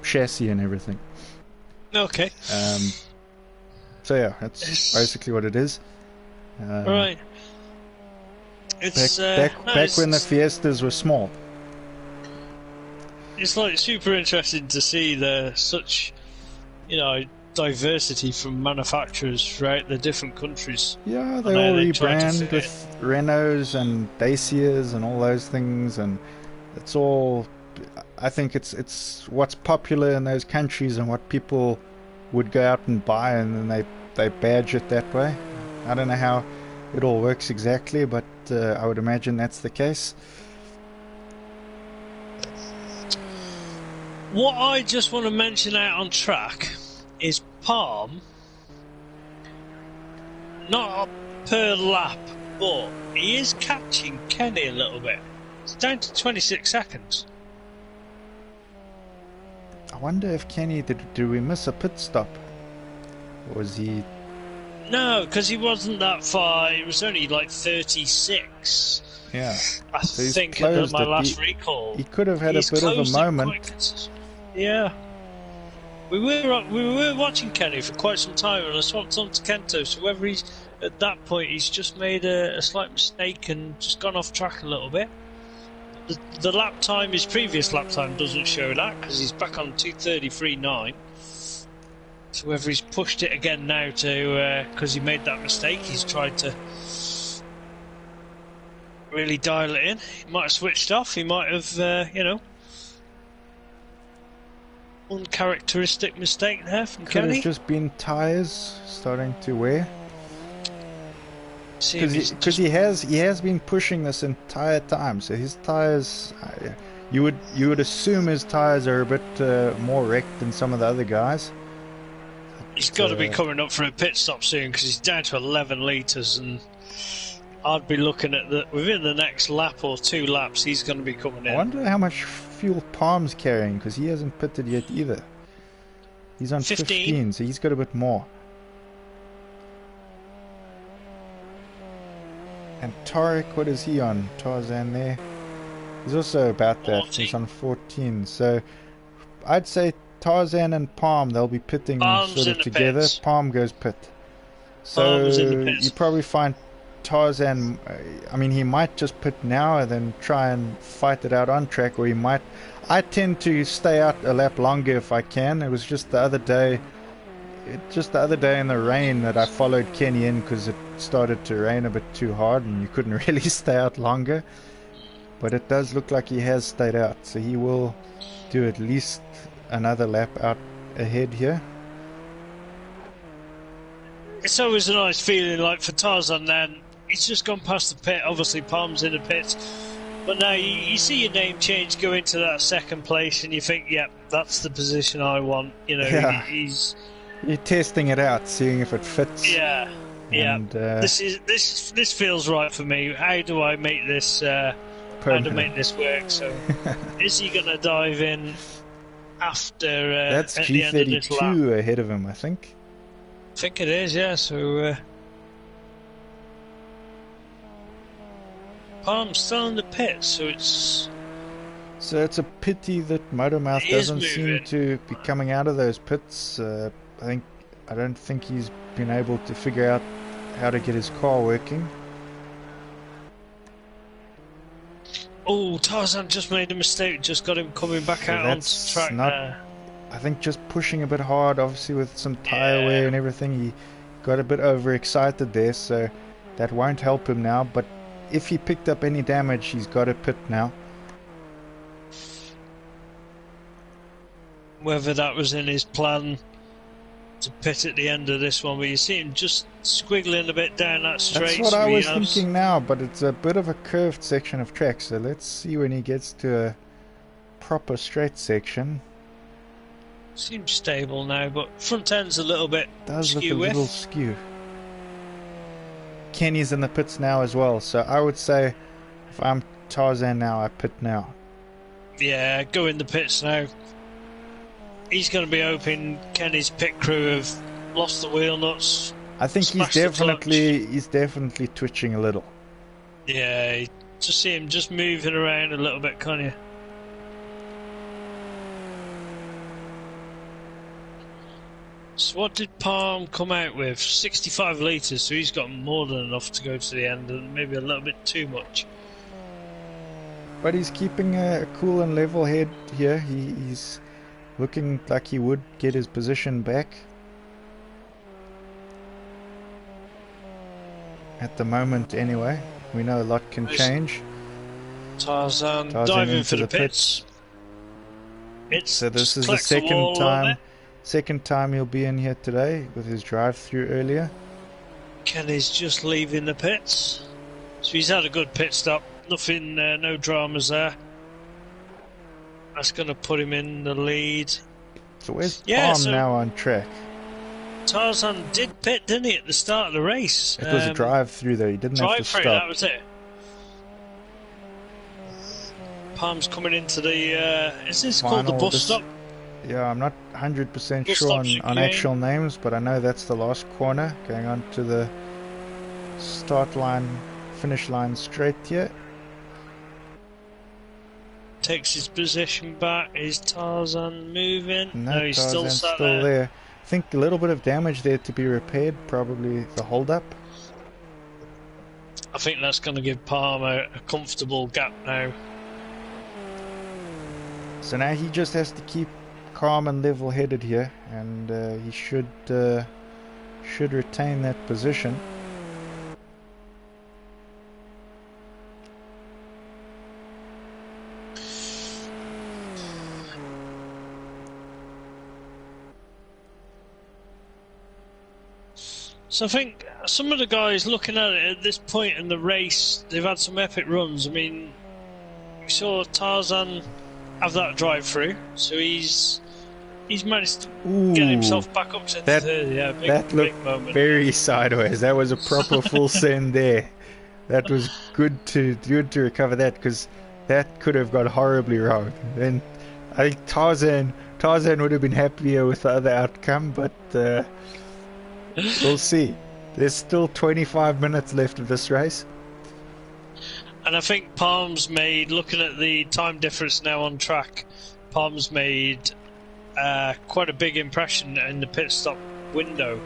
chassis and everything. Okay. So yeah, that's basically what it is. Right. It's back when the Fiestas were small. It's like super interesting to see such, diversity from manufacturers throughout the different countries. Yeah, they all rebrand with Renaults and Dacias and all those things, and it's all. I think it's what's popular in those countries and what people would go out and buy, and then they badge it that way. I don't know how it all works exactly, but I would imagine that's the case. What I just want to mention out on track is Palm, not per lap, but he is catching Kenny a little bit. It's down to 26 seconds. I wonder if Kenny, did we miss a pit stop? Or was he... No, because he wasn't that far. It was only like 36. Yeah. I think at my last recall. He could have had a bit of a moment. Yeah. We were watching Kenny for quite some time, and I swapped on to Kento, so whether he's at that point he's just made a slight mistake and just gone off track a little bit. the lap time, his previous lap time doesn't show that because he's back on 2:33.9. So whether he's pushed it again now to because he made that mistake, he's tried to really dial it in. He might have switched off. He might have, uncharacteristic mistake there from Could Kenny. have just been tyres starting to wear. Because he has been pushing this entire time, so his tyres, you would assume his tyres are a bit more wrecked than some of the other guys. He's got to be coming up for a pit stop soon because he's down to 11 litres, and I'd be looking at within the next lap or 2 laps he's going to be coming in. I wonder how much fuel Palm's carrying because he hasn't pitted yet either. He's on 15, so he's got a bit more. And Tarek, what is he on? Tarzan there. He's also about that. 14. He's on 14. So I'd say Tarzan and Palm, they'll be pitting Palm's sort of in the together. pits. Palm goes pit. So Palm's in the pits. you probably find Tarzan, I mean, he might just pit now and then try and fight it out on track, or he might. I tend to stay out a lap longer if I can. It was just the other day in the rain that I followed Kenny in because it started to rain a bit too hard and you couldn't really stay out longer. But it does look like he has stayed out, so he will do at least another lap out ahead here. It's always a nice feeling, like for Tarzan then. He's just gone past the pit. Obviously, Palm's in the pit. But now you see your name change go into that second place and you think, yep, that's the position I want. Yeah. He's... You're testing it out, seeing if it fits. Yeah, and, this feels right for me. How do I make this work? So, is he going to dive in after? That's at the end of this lap? G32 ahead of him, I think. I think it is, yeah. So, Palm's still in the pit, so it's a pity that Motormouth doesn't seem to be coming out of those pits. I don't think he's been able to figure out how to get his car working. Oh, Tarzan just made a mistake. Just got him coming back out onto track there. I think just pushing a bit hard, obviously with some tyre wear and everything, he got a bit overexcited there, so that won't help him now. But if he picked up any damage, he's got to pit now. Whether that was in his plan to pit at the end of this one, but you see him just squiggling a bit down that straight. That's what I was thinking now, but it's a bit of a curved section of track, so let's see when he gets to a proper straight section. Seems stable now, but front end's a little bit does skew look a little skew. Kenny's in the pits now as well, so I would say if I'm Tarzan now, I pit now. Yeah, go in the pits now. He's going to be hoping Kenny's pit crew have lost the wheel nuts. I think he's definitely twitching a little. Yeah, you just see him just moving around a little bit, can't you? So what did Palm come out with? 65 litres, so he's got more than enough to go to the end, and maybe a little bit too much. But he's keeping a cool and level head here. He's looking like he would get his position back. At the moment, anyway. We know a lot can change. Tarzan diving for the pits. So this is the second time he'll be in here today with his drive-through earlier. Kenny's just leaving the pits. So he's had a good pit stop. Nothing, no dramas there. That's going to put him in the lead. So where's Palm now on track? Tarzan did pit, didn't he, at the start of the race? It was a drive-through though, he didn't have to stop. That was it. Palm's coming into the... is this called the bus stop? Yeah, I'm not 100% sure on actual names, but I know that's the last corner, going on to the start line, finish line straight here. Takes his position back. Is Tarzan moving? No, he's Tarzan's still there. I think a little bit of damage there to be repaired, probably the hold-up. I think that's going to give Palm a comfortable gap now. So now he just has to keep calm and level-headed here, and he should retain that position. So I think some of the guys looking at it at this point in the race, they've had some epic runs. I mean, we saw Tarzan have that drive-through, so he's managed to get himself back up to that, third. Yeah, that looked big moment. very sideways. That was a proper full send there. That was good to recover that, because that could have got horribly wrong. Then I think Tarzan would have been happier with the other outcome, but we'll see. There's still 25 minutes left of this race. And I think Palm's made, looking at the time difference now on track, Palm's made quite a big impression in the pit stop window.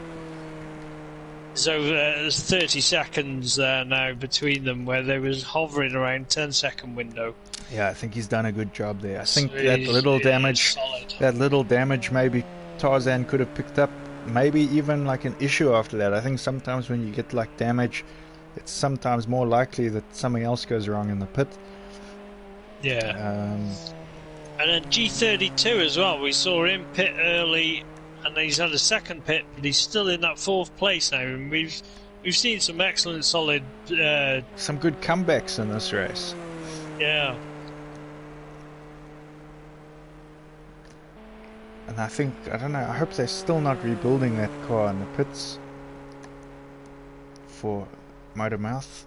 So there's 30 seconds there now between them, where they was hovering around 10-second window. Yeah, I think he's done a good job there. I So think that little damage maybe Tarzan could have picked up. Maybe even like an issue after that. I think sometimes when you get like damage, it's sometimes more likely that something else goes wrong in the pit. Yeah. And then G32 as well. We saw him pit early, and he's had a second pit, but he's still in that fourth place now. And we've seen some excellent, solid, some good comebacks in this race. Yeah. And I think, I don't know, I hope they're still not rebuilding that car in the pits for Motormouth.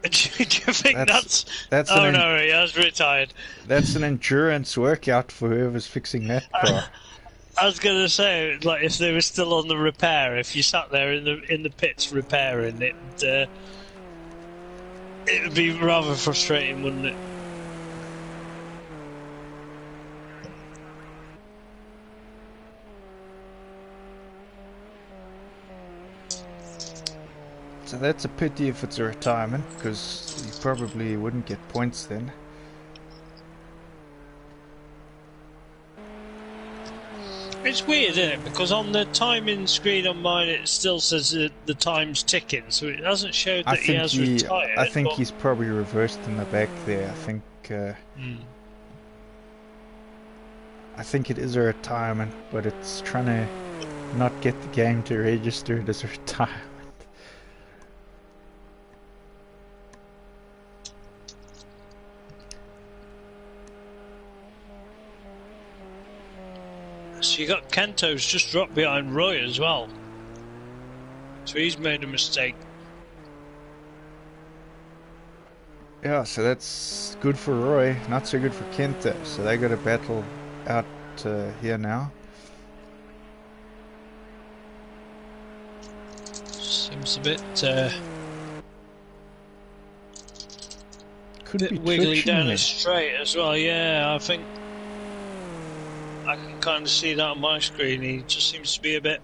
Do you think that's oh no, he has retired. That's an endurance workout for whoever's fixing that car. I was going to say, like, if they were still on the repair, if you sat there in the pits repairing it, it would be rather frustrating, wouldn't it? So that's a pity if it's a retirement, because you probably wouldn't get points then. It's weird, isn't it? Because on the timing screen on mine, it still says the time's ticking, so it hasn't showed that he has retired. I think he's probably reversed in the back there. I think it is a retirement, but it's trying to not get the game to register it as a retirement. So you got Kento's just dropped behind Roy as well. So he's made a mistake. Yeah, so that's good for Roy, not so good for Kento. So they got a battle out here now. Seems a bit could be wiggly down here. the straight as well. Yeah, I think I can kind of see that on my screen. He just seems to be a bit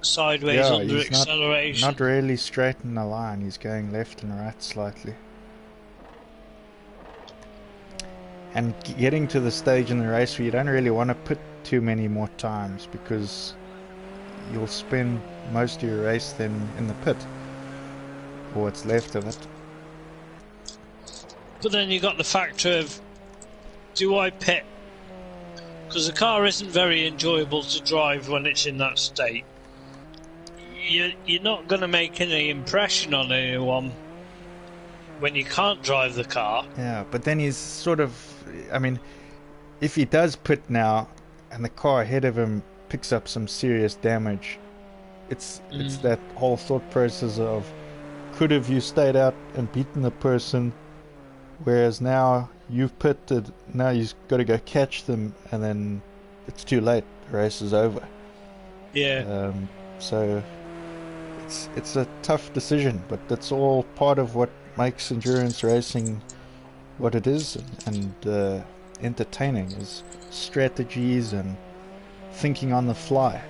sideways under acceleration. Not really straight in the line. He's going left and right slightly. And getting to the stage in the race where you don't really want to put too many more times, because you'll spend most of your race then in the pit, or what's left of it. But then you got the factor of, do I pit? Because the car isn't very enjoyable to drive when it's in that state. You're not going to make any impression on anyone when you can't drive the car. Yeah, but then he's sort of, I mean, if he does pit now and the car ahead of him picks up some serious damage, it's that whole thought process of, could have you stayed out and beaten the person, whereas now you've pitted, now you've got to go catch them, and then it's too late, the race is over. Yeah. So it's a tough decision, but that's all part of what makes endurance racing what it is, and entertaining, is strategies and thinking on the fly.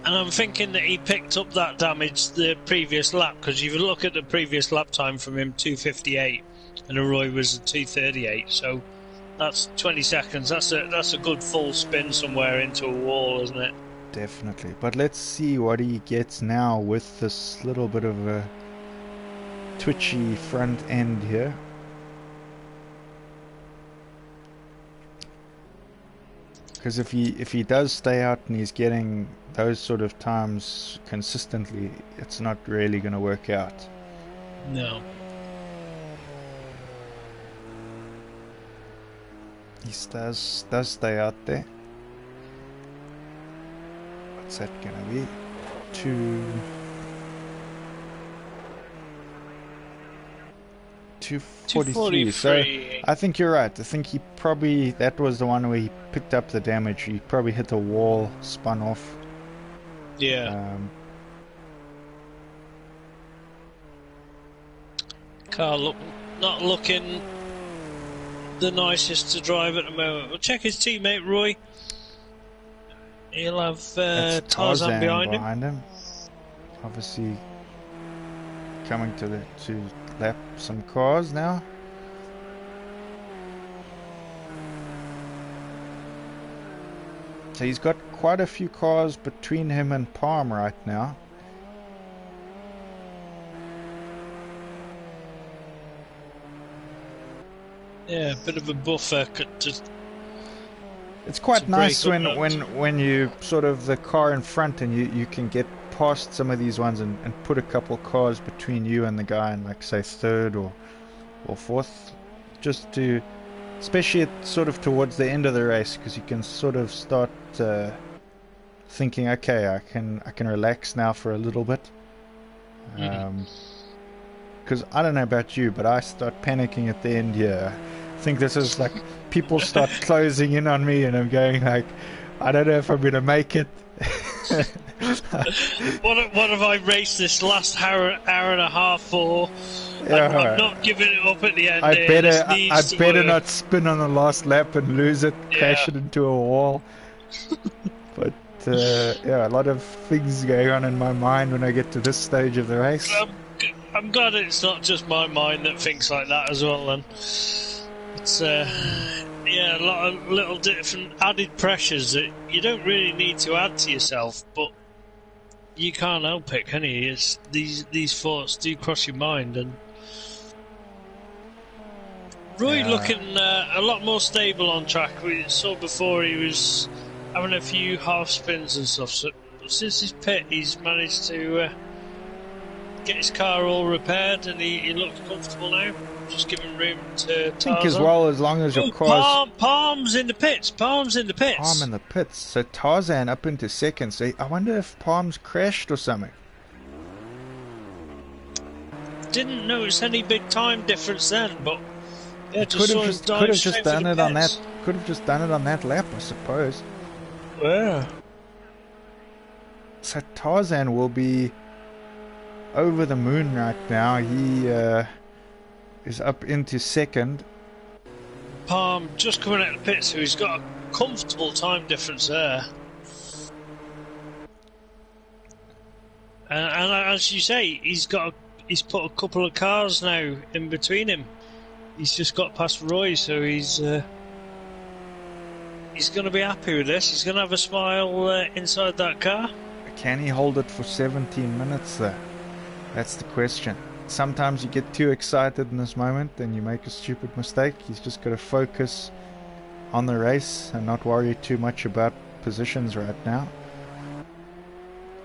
And I'm thinking that he picked up that damage the previous lap, because if you look at the previous lap time from him, 2:58, and Roy was a 2:38. So that's 20 seconds. That's a good full spin somewhere into a wall, isn't it? Definitely. But let's see what he gets now with this little bit of a twitchy front end here. Because if he does stay out and he's getting those sort of times consistently, it's not really going to work out. No. He does stay out there. What's that going to be? 243. So I think you're right. I think that was the one where he picked up the damage. He probably hit a wall, spun off. Yeah. Car not looking the nicest to drive at the moment. We'll check his teammate Roy. He'll have Tarzan behind him. Obviously coming to lap some cars now. So he's got quite a few cars between him and Palm right now. Yeah, a bit of a buffer. It's quite nice when you sort of the car in front and you can get past some of these ones and put a couple cars between you and the guy in, like, say, third or fourth, just to, especially sort of towards the end of the race, because you can sort of start thinking, okay, I can relax now for a little bit. Because I don't know about you, but I start panicking at the end here. I think this is like people start closing in on me, and I'm going like, I don't know if I'm going to make it. What have I raced this last hour and a half for? Yeah, I'm not giving it up at the end. I'd better not spin on the last lap and lose it, crash it into a wall. But yeah, a lot of things going on in my mind when I get to this stage of the race. I'm glad it's not just my mind that thinks like that as well. Then it's yeah, a lot of little different added pressures that you don't really need to add to yourself, but you can't help it, can you? It's these thoughts do cross your mind, and Roy looking a lot more stable on track. We saw before he was having a few half spins and stuff. So since his pit, he's managed to get his car all repaired, and he looks comfortable now. Just giving room to Tarzan. I think as well, as long as your car's... Palm's in the pits. Palm's in the pits. Palm in the pits. So Tarzan up into second. So I wonder if Palm's crashed or something. Didn't notice any big time difference then, but yeah, could have just done it on that. Could have just done it on that lap, I suppose. Yeah. So Tarzan will be over the moon right now. He is up into second. Palm just coming out of the pits, so he's got a comfortable time difference there. And as you say, he's put a couple of cars now in between him. He's just got past Roy, so he's going to be happy with this. He's going to have a smile inside that car. Can he hold it for 17 minutes though? That's the question. Sometimes you get too excited in this moment and you make a stupid mistake. He's just got to focus on the race and not worry too much about positions right now,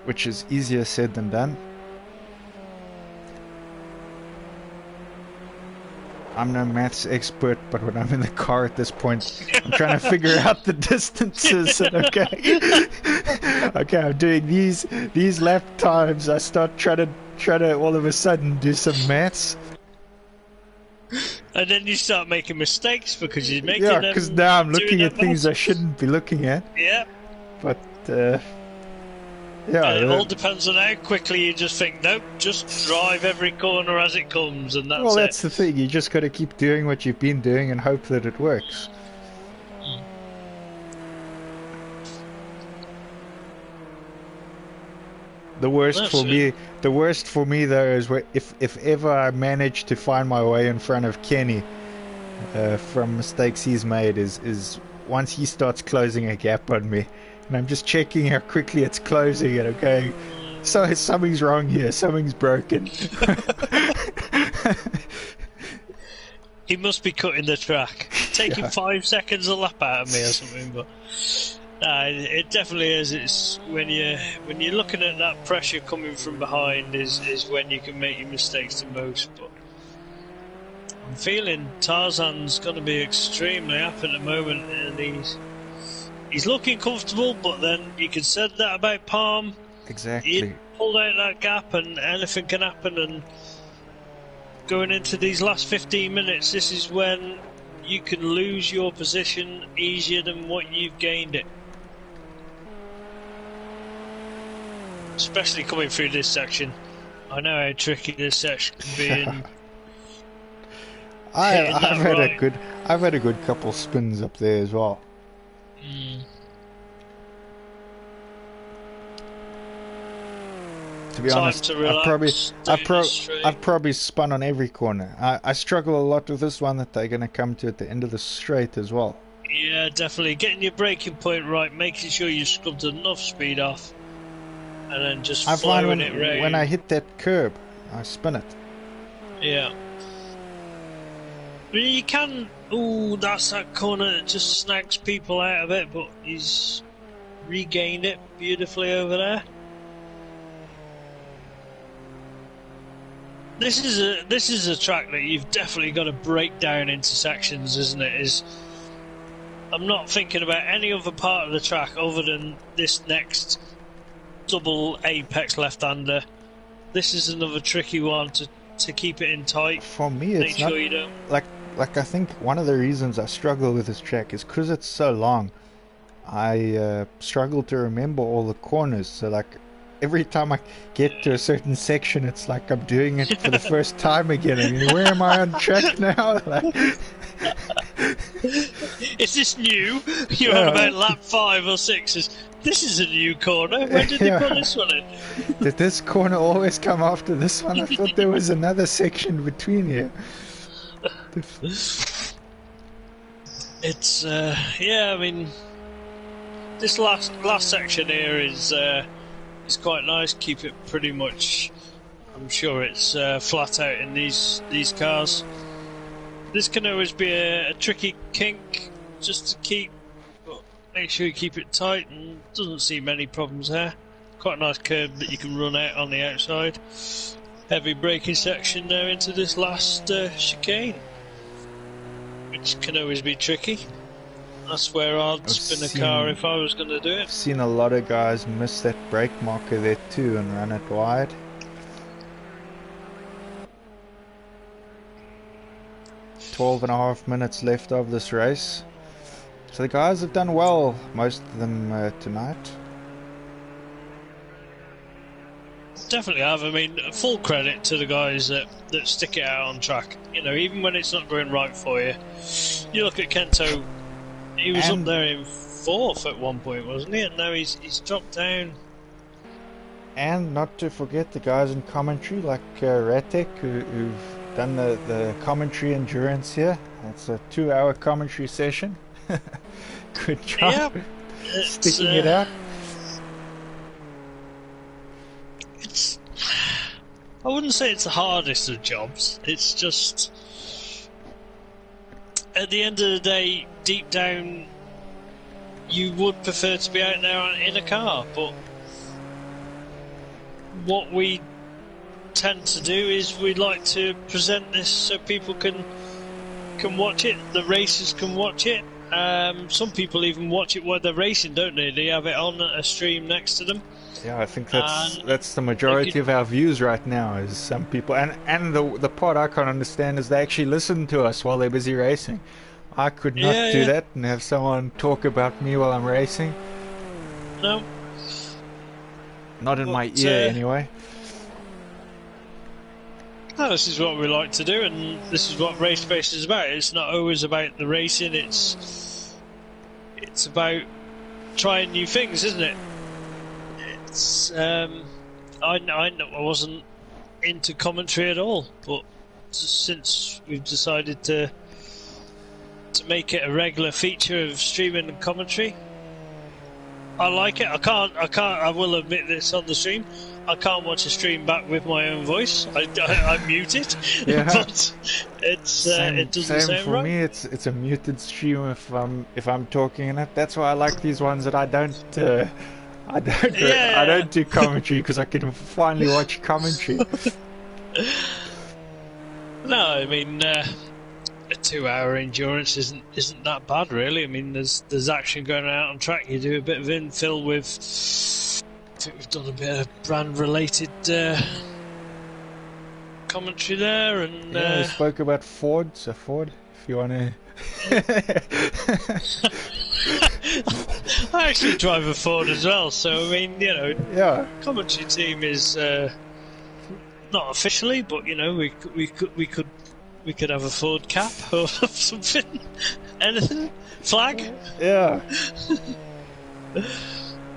which is easier said than done. I'm no maths expert, but when I'm in the car at this point, I'm trying to figure out the distances. And okay, I'm doing these lap times. I start trying to all of a sudden do some maths. And then you start making mistakes because you're making them. Yeah, because now I'm looking at things I shouldn't be looking at. Yeah. But yeah, it all depends on how quickly you just think, nope, just drive every corner as it comes, and that's it. Well, that's the thing. You just got to keep doing what you've been doing and hope that it works. The worst That's for me, the worst for me though is if ever I manage to find my way in front of Kenny from mistakes he's made is once he starts closing a gap on me, and I'm just checking how quickly it's closing, and I'm going, so something's wrong here, something's broken. He must be cutting the track, taking 5 seconds a lap out of me or something. But it definitely is. It's when you're looking at that pressure coming from behind is when you can make your mistakes the most. But I'm feeling Tarzan's going to be extremely happy at the moment, and he's looking comfortable. But then you could say that about Palm. Exactly. He pulled out that gap, and anything can happen. And going into these last 15 minutes, this is when you can lose your position easier than what you've gained it. Especially coming through this section. I know how tricky this section can be. And I've had a good couple spins up there as well. To be honest, I've probably spun on every corner. I struggle a lot with this one that they're going to come to at the end of the straight as well. Yeah, definitely. Getting your braking point right, making sure you've scrubbed enough speed off, and then just flowing it round. When I hit that curb, I spin it. Yeah. But you can... Ooh, that's that corner that just snags people out of it, but he's regained it beautifully over there. This is a track that you've definitely got to break down into sections, isn't it? I'm not thinking about any other part of the track other than this next double apex left-hander. This is another tricky one to keep it in tight. For me, it's not sure you don't... like I think one of the reasons I struggle with this track is because it's so long. I struggle to remember all the corners. So like every time I get to a certain section, it's like I'm doing it for the first time again. I mean, where am I on track now? Like, is this new? You're on about lap 5 or 6. This is a new corner. When did they put this one in? Did this corner always come after this one? I thought there was another section between here. It's yeah. I mean, this last section here is quite nice. Keep it pretty much. I'm sure it's flat out in these cars. This can always be a tricky kink just to keep, but make sure you keep it tight, and doesn't seem any problems there. Quite a nice curve that you can run out on the outside. Heavy braking section now into this last chicane, which can always be tricky. That's where I'd spin a car if I was going to do it. I've seen a lot of guys miss that brake marker there too and run it wide. 12.5 minutes left of this race. So the guys have done well, most of them tonight. Definitely have. I mean, full credit to the guys that stick it out on track. You know, even when it's not going right for you. You look at Kento, he was up there in 4th at one point, wasn't he? And now he's dropped down. And not to forget the guys in commentary like Ratek, who've done the commentary endurance here. It's a 2-hour commentary session. Good job. Yeah, sticking it out. I wouldn't say it's the hardest of jobs. It's just, at the end of the day, deep down, you would prefer to be out there in a car. But what we tend to do is we like to present this so people can watch it. The racers can watch it. Some people even watch it while they're racing, don't they? They have it on a stream next to them. Yeah, I think that's the majority of our views right now, is some people, and the part I can't understand is they actually listen to us while they're busy racing. I could not do that and have someone talk about me while I'm racing. No. Not in my ear anyway. No, this is what we like to do, and this is what Race Space is about. It's not always about the racing, it's about trying new things, isn't it? It's I wasn't into commentary at all, but since we've decided to make it a regular feature of streaming and commentary, I like it. I will admit this on the stream. I can't watch a stream back with my own voice. I mute it, Yeah. but it doesn't Same sound for right. me. It's a muted stream if I'm talking in it. That's why I like these ones that I don't I don't do commentary, because I can finally watch commentary. No, I mean a 2-hour endurance isn't that bad, really. I mean, there's action going out on track. You do a bit of infill with. I think we've done a bit of brand-related commentary there, and Yeah, we spoke about Ford. So Ford, if you want to. I actually drive a Ford as well. So I mean, Yeah. commentary team is not officially, but we could have a Ford cap or something, anything, flag. Yeah.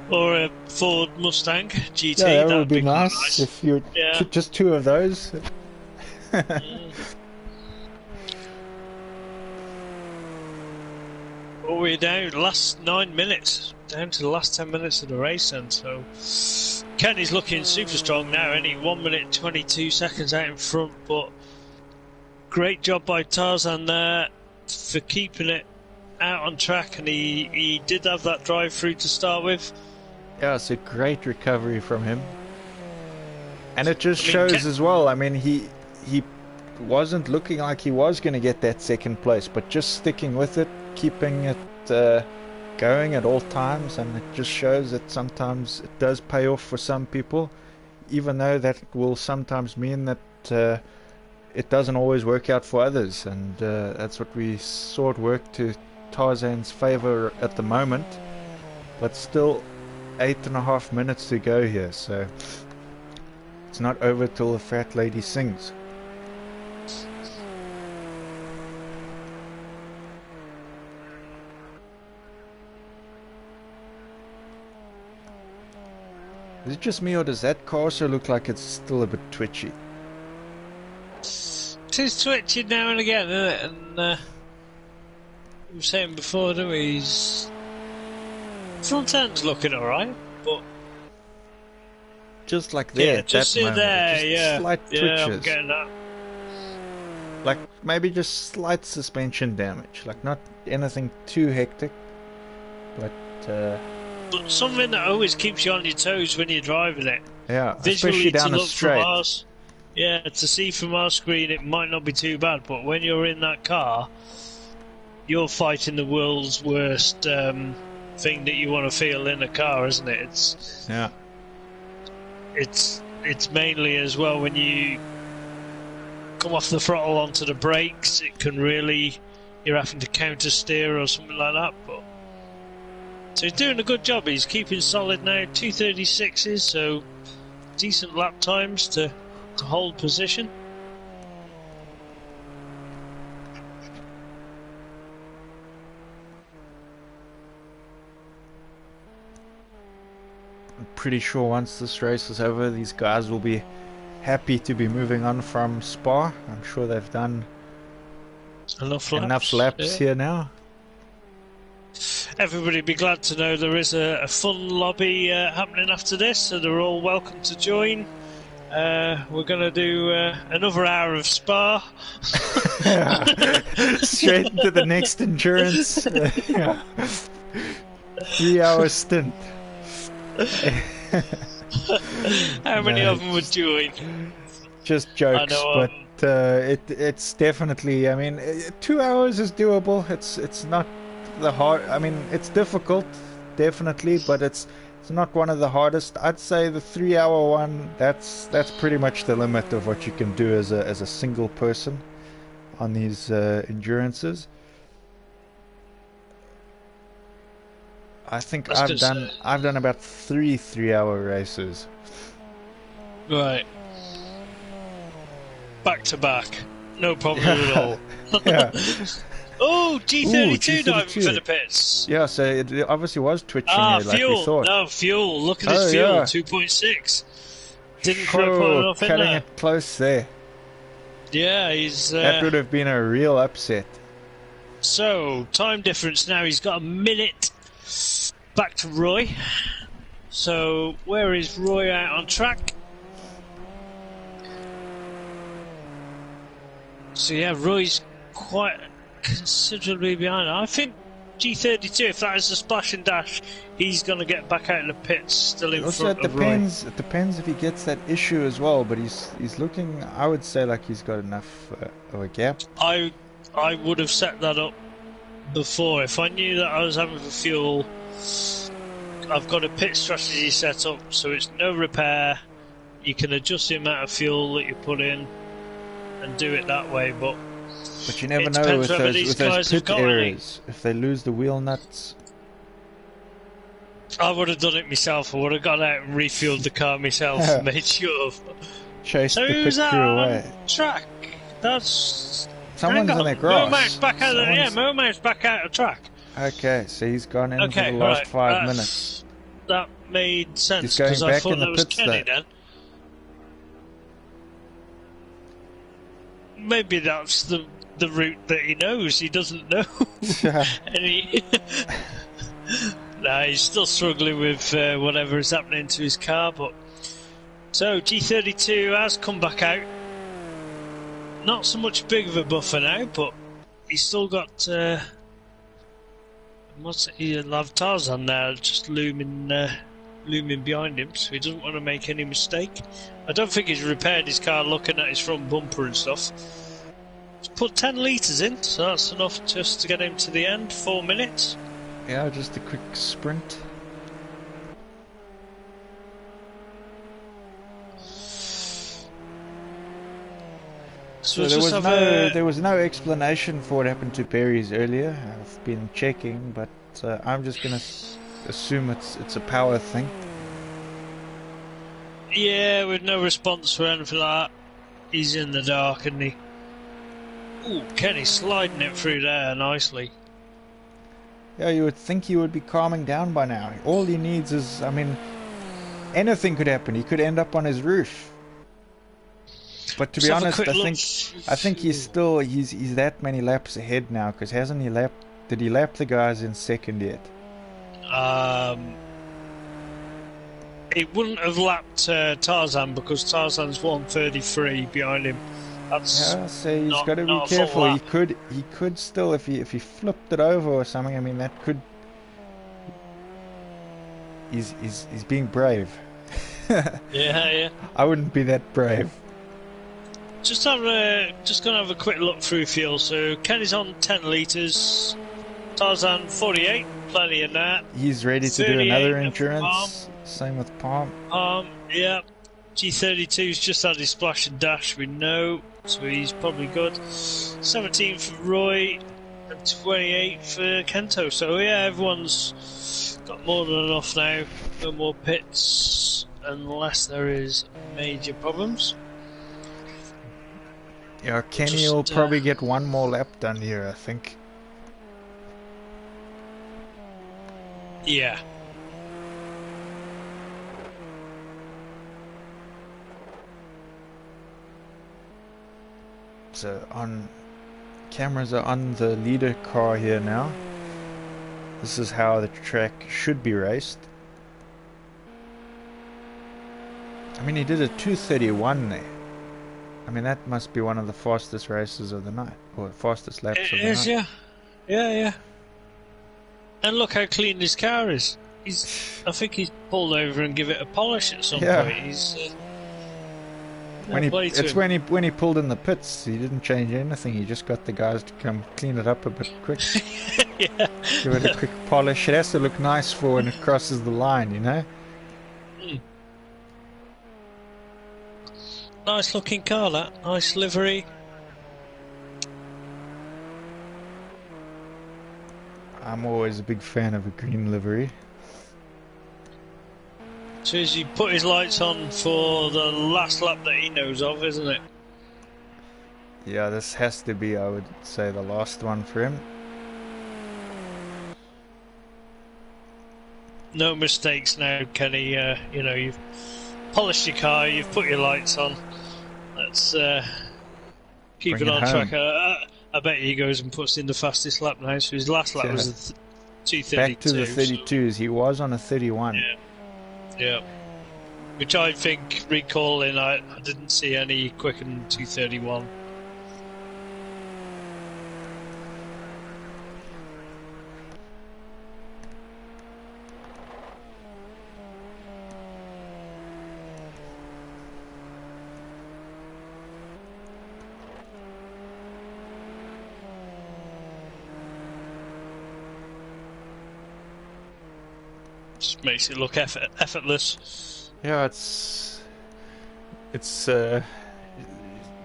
Or a Ford Mustang GT. Yeah, that would be quite nice if you Yeah. just 2 of those. Well, we're down last 9 minutes, down to the last 10 minutes of the race, and so Kenny's looking super strong now. Only 1 minute 22 seconds out in front, but great job by Tarzan there for keeping it out on track, and he did have that drive through to start with. Yeah, it's a great recovery from him. And it just shows as well, I mean, he wasn't looking like he was going to get that second place, but just sticking with it, keeping it going at all times, and it just shows that sometimes it does pay off for some people, even though that will sometimes mean that it doesn't always work out for others, and that's what we saw it work to Tarzan's favor at the moment. But still 8.5 minutes to go here, so it's not over till the fat lady sings. Is it just me, or does that car also look like it's still a bit twitchy? It is twitching now and again, isn't it? And we were saying before, didn't we? His front end's looking alright, but just like there, just at that moment, there, just yeah, slight twitches. I'm getting that. Like maybe just slight suspension damage, like not anything too hectic, but something that always keeps you on your toes when you're driving it. Yeah, Visually, especially down a straight. To see from our screen, it might not be too bad, but when you're in that car, you're fighting the world's worst thing that you want to feel in a car, isn't it? It's mainly as well when you come off the throttle onto the brakes, it can really, you're having to counter steer or something like that. But so he's doing a good job. He's keeping solid now, 2:36s, so decent lap times to hold position. I'm pretty sure once this race is over, these guys will be happy to be moving on from Spa. I'm sure they've done enough laps here now. Everybody be glad to know there is a fun lobby happening after this, so they're all welcome to join. We're going to do another hour of Spa. Straight into the next endurance. 3-hour stint. How many of them would join? Just jokes, but it's definitely, I mean, 2 hours is doable. It's not the hard, I mean, it's difficult, definitely, but it's not one of the hardest. I'd say the 3-hour one, that's pretty much the limit of what you can do as a single person on these endurances. I think I've done about 3-hour races. Right. Back to back. No problem at all. Yeah. Oh, G32 diving G32 for the pits. Yeah, so it obviously was twitching like we fuel. thought. No, fuel. Look at his fuel, yeah. 2.6. Didn't quite put Sure, enough in cutting there. it close there. Yeah, he's That would have been a real upset. so time difference now. He's got a minute back to Roy. So where is Roy out on track? So yeah, Roy's quite considerably behind. I think G32, if that is a splash and dash, he's going to get back out of the pits still in Also, front it of Roy. depends. It depends if he gets that issue as well. But he's looking. I would say like he's got enough of a gap. I would have set that up before. If I knew that I was having for fuel, I've got a pit strategy set up so it's no repair. You can adjust the amount of fuel that you put in and do it that way. But you never it know depends with whether those, these with those guys have pit got any. areas. If they lose the wheel nuts, I would have done it myself. I would have gone out and refueled the car myself and made sure. chase So the pit who's that crew on away. track? That's Someone's hang in on. their grass. Momout's back out. Yeah, Momout's back out of track. Okay, so he's gone in for Okay, the last right. 5 minutes. That made sense He's going because I back thought in the that was pits, Kenny though. then. Maybe that's the route that he knows. He doesn't know. And he... Nah, he's still struggling with whatever is happening to his car. But so G32 has come back out. Not so much big of a buffer now, but he's still got. He'll have Tarzan now, just looming behind him, so he doesn't want to make any mistake. I don't think he's repaired his car, looking at his front bumper and stuff. He's put 10 litres in, so that's enough just to get him to the end. 4 minutes. Yeah, just a quick sprint. So there was no explanation for what happened to Perry's earlier. I've been checking, but I'm just gonna assume it's a power thing. Yeah, with no response for anything like that. He's in the dark, isn't he? Ooh, Kenny's sliding it through there nicely. Yeah, you would think he would be calming down by now. All he needs is, I mean, anything could happen. He could end up on his roof. But to be honest, I think he's that many laps ahead now, because did he lap the guys in second yet? It wouldn't have lapped Tarzan because Tarzan's 133 behind him. That's yeah, so he's got to be careful. He could still, if he flipped it over or something. I mean, that could. He's being brave. Yeah. I wouldn't be that brave. Just gonna have a quick look through fuel. So Kenny's on 10 litres, Tarzan 48, plenty of that. He's ready to do another endurance. Same with Palm. Yeah. G32's just had his splash and dash. We know, so he's probably good. 17 for Roy and 28 for Kento. So yeah, everyone's got more than enough now. No more pits unless there is major problems. Yeah, Kenny will probably get one more lap done here, I think. Yeah. So cameras are on the leader car here now. This is how the track should be raced. I mean, he did a 2:31 there. I mean, that must be one of the fastest races of the night, or fastest laps of the night. It is, yeah. And look how clean his car is. I think he's pulled over and give it a polish at some point. He's when he pulled in the pits, he didn't change anything. He just got the guys to come clean it up a bit quick. Yeah. Give it a quick polish. It has to look nice for when it crosses the line, you know. Nice looking car, that. Nice livery. I'm always a big fan of a green livery. So as he put his lights on for the last lap that he knows of, isn't it? Yeah, this has to be, I would say, the last one for him. No mistakes now, Kenny. You've polished your car, you've put your lights on. Let's keep Bring it it on home. track. I bet he goes and puts in the fastest lap now. So his last lap Yeah. was a Back to 2:32. the So, 32s. He was on a 31. yeah. Which I think, recalling, I didn't see any quicker than 2:31. Just makes it look effortless. Yeah, it's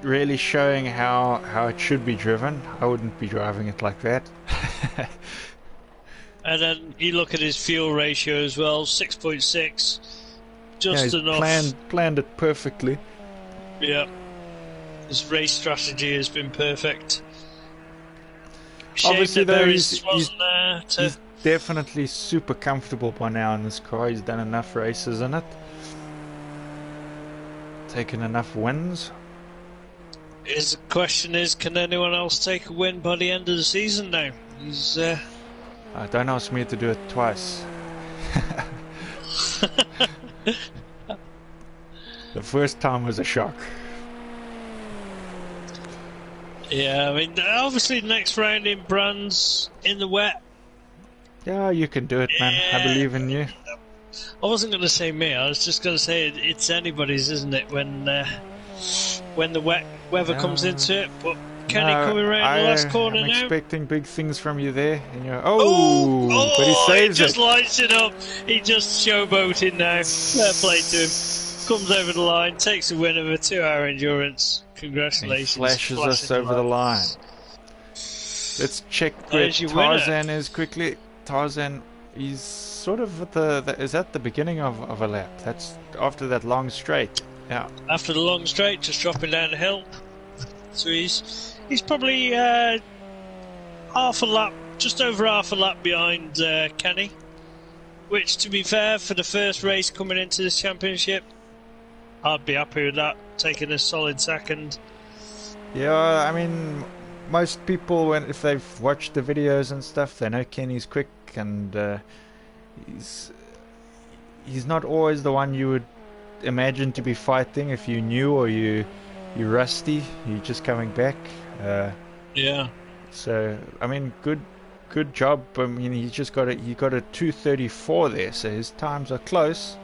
really showing how it should be driven. I wouldn't be driving it like that. And then you look at his fuel ratio as well, 6.6, Yeah, just he's enough. planned it perfectly. Yeah, his race strategy has been perfect. Shame Obviously, that though, Berries wasn't there to. he's definitely super comfortable by now in this car. He's done enough races in it, taken enough wins. The question is, can anyone else take a win by the end of the season now? He's. Don't ask me to do it twice. The first time was a shock. Yeah, I mean, obviously, the next round in Brands in the wet. Yeah, you can do it, man. I believe in you. I wasn't going to say me. I was just going to say it's anybody's, isn't it? When the wet weather comes into it. But Kenny coming around the last corner I'm now. expecting big things from you there. And you're, but he he saves just it. lights it up. He just showboating now. Fair play to him. Comes over the line, takes a win of a 2-hour endurance. Congratulations. He flashes us over the line. Let's check where Tarzan is quickly. Tarzan, he's sort of at is that the beginning of a lap? That's after that long straight. Yeah. After the long straight, just dropping down the hill. So he's probably half a lap, just over half a lap behind Kenny. Which, to be fair, for the first race coming into this championship, I'd be happy with that. Taking a solid second. Yeah, I mean, most people, if they've watched the videos and stuff, they know Kenny's quick, and he's not always the one you would imagine to be fighting if you knew, or you're rusty, you're just coming back. Yeah. So I mean, good job. I mean, he got a 2:34 there, so his times are close.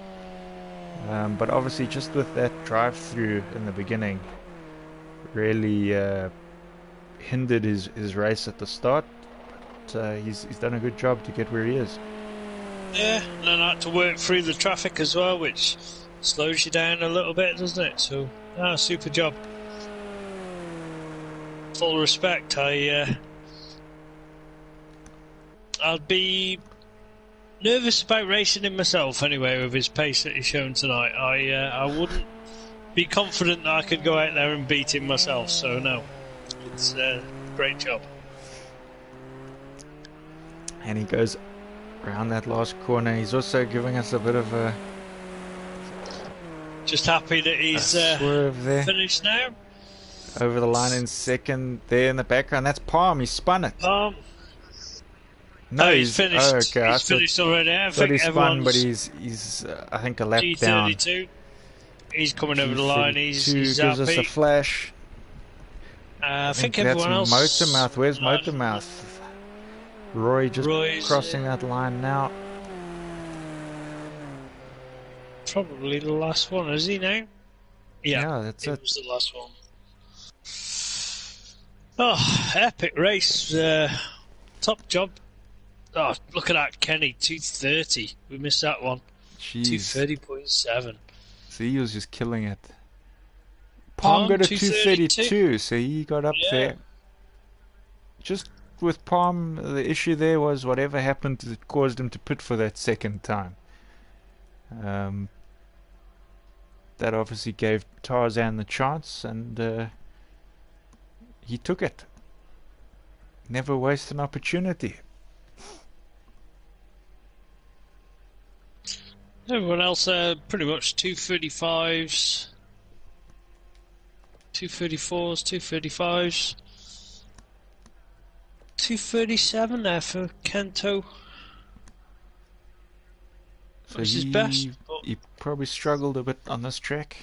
But obviously, just with that drive-through in the beginning, really hindered his race at the start. But he's done a good job to get where he is. Yeah, and then I had to work through the traffic as well, which slows you down a little bit, doesn't it? So, super job. Full respect. I'd be nervous about racing him myself anyway, with his pace that he's shown tonight. I wouldn't be confident that I could go out there and beat him myself, so no. It's a great job. And he goes around that last corner. He's also giving us a bit of a just happy that he's swerve there. Finished now. Over the line in second there in the background. That's Palm. He spun it. No, he's finished. Okay. He's finished already. I think he's spun, but he's I think a lap down. G32. He's coming over the line. He's gives happy. us a flash. I think everyone else. Motormouth. Where's Motormouth? Roy's crossing that line now. Probably the last one, is he now? Yeah, that's it. It was the last one. Oh, epic race. Top job. Oh, look at that, Kenny, 2:30. We missed that one. 2:30.7. See, he was just killing it. Palm got a 2:32, so he got up there. Just with Palm, the issue there was whatever happened that caused him to pit for that second time. That obviously gave Tarzan the chance, and he took it. Never waste an opportunity. Everyone else pretty much 235s, 234s, 235s, 237 there for Kento. So Was his best. he probably struggled a bit on this track.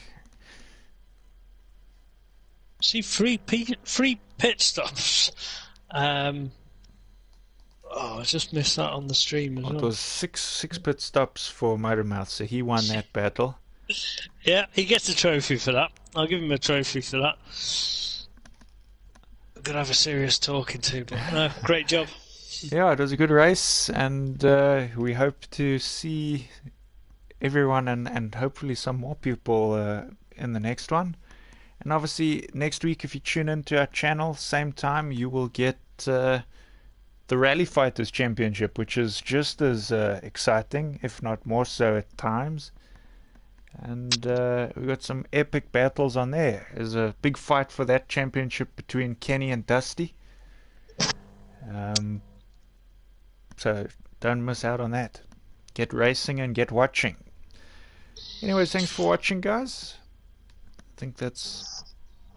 See, free pit stops. Oh, I just missed that on the stream as Well, it well. was six pit stops for Motormouth, so he won that battle. Yeah, he gets a trophy for that. I'll give him a trophy for that. I'm gonna have a serious talking to, but no, great job. Yeah, it was a good race, and we hope to see everyone and hopefully some more people in the next one. And obviously, next week, if you tune into our channel, same time, you will get the Rally Fighters Championship, which is just as exciting, if not more so at times. And we got some epic battles on there. There's a big fight for that championship between Kenny and Dusty. Um, so don't miss out on that. Get racing and get watching. Anyways, thanks for watching, guys. I think that's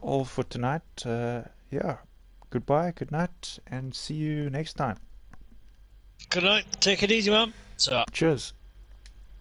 all for tonight. Yeah, goodbye, good night, and see you next time. Good night. Take it easy, man. Cheers.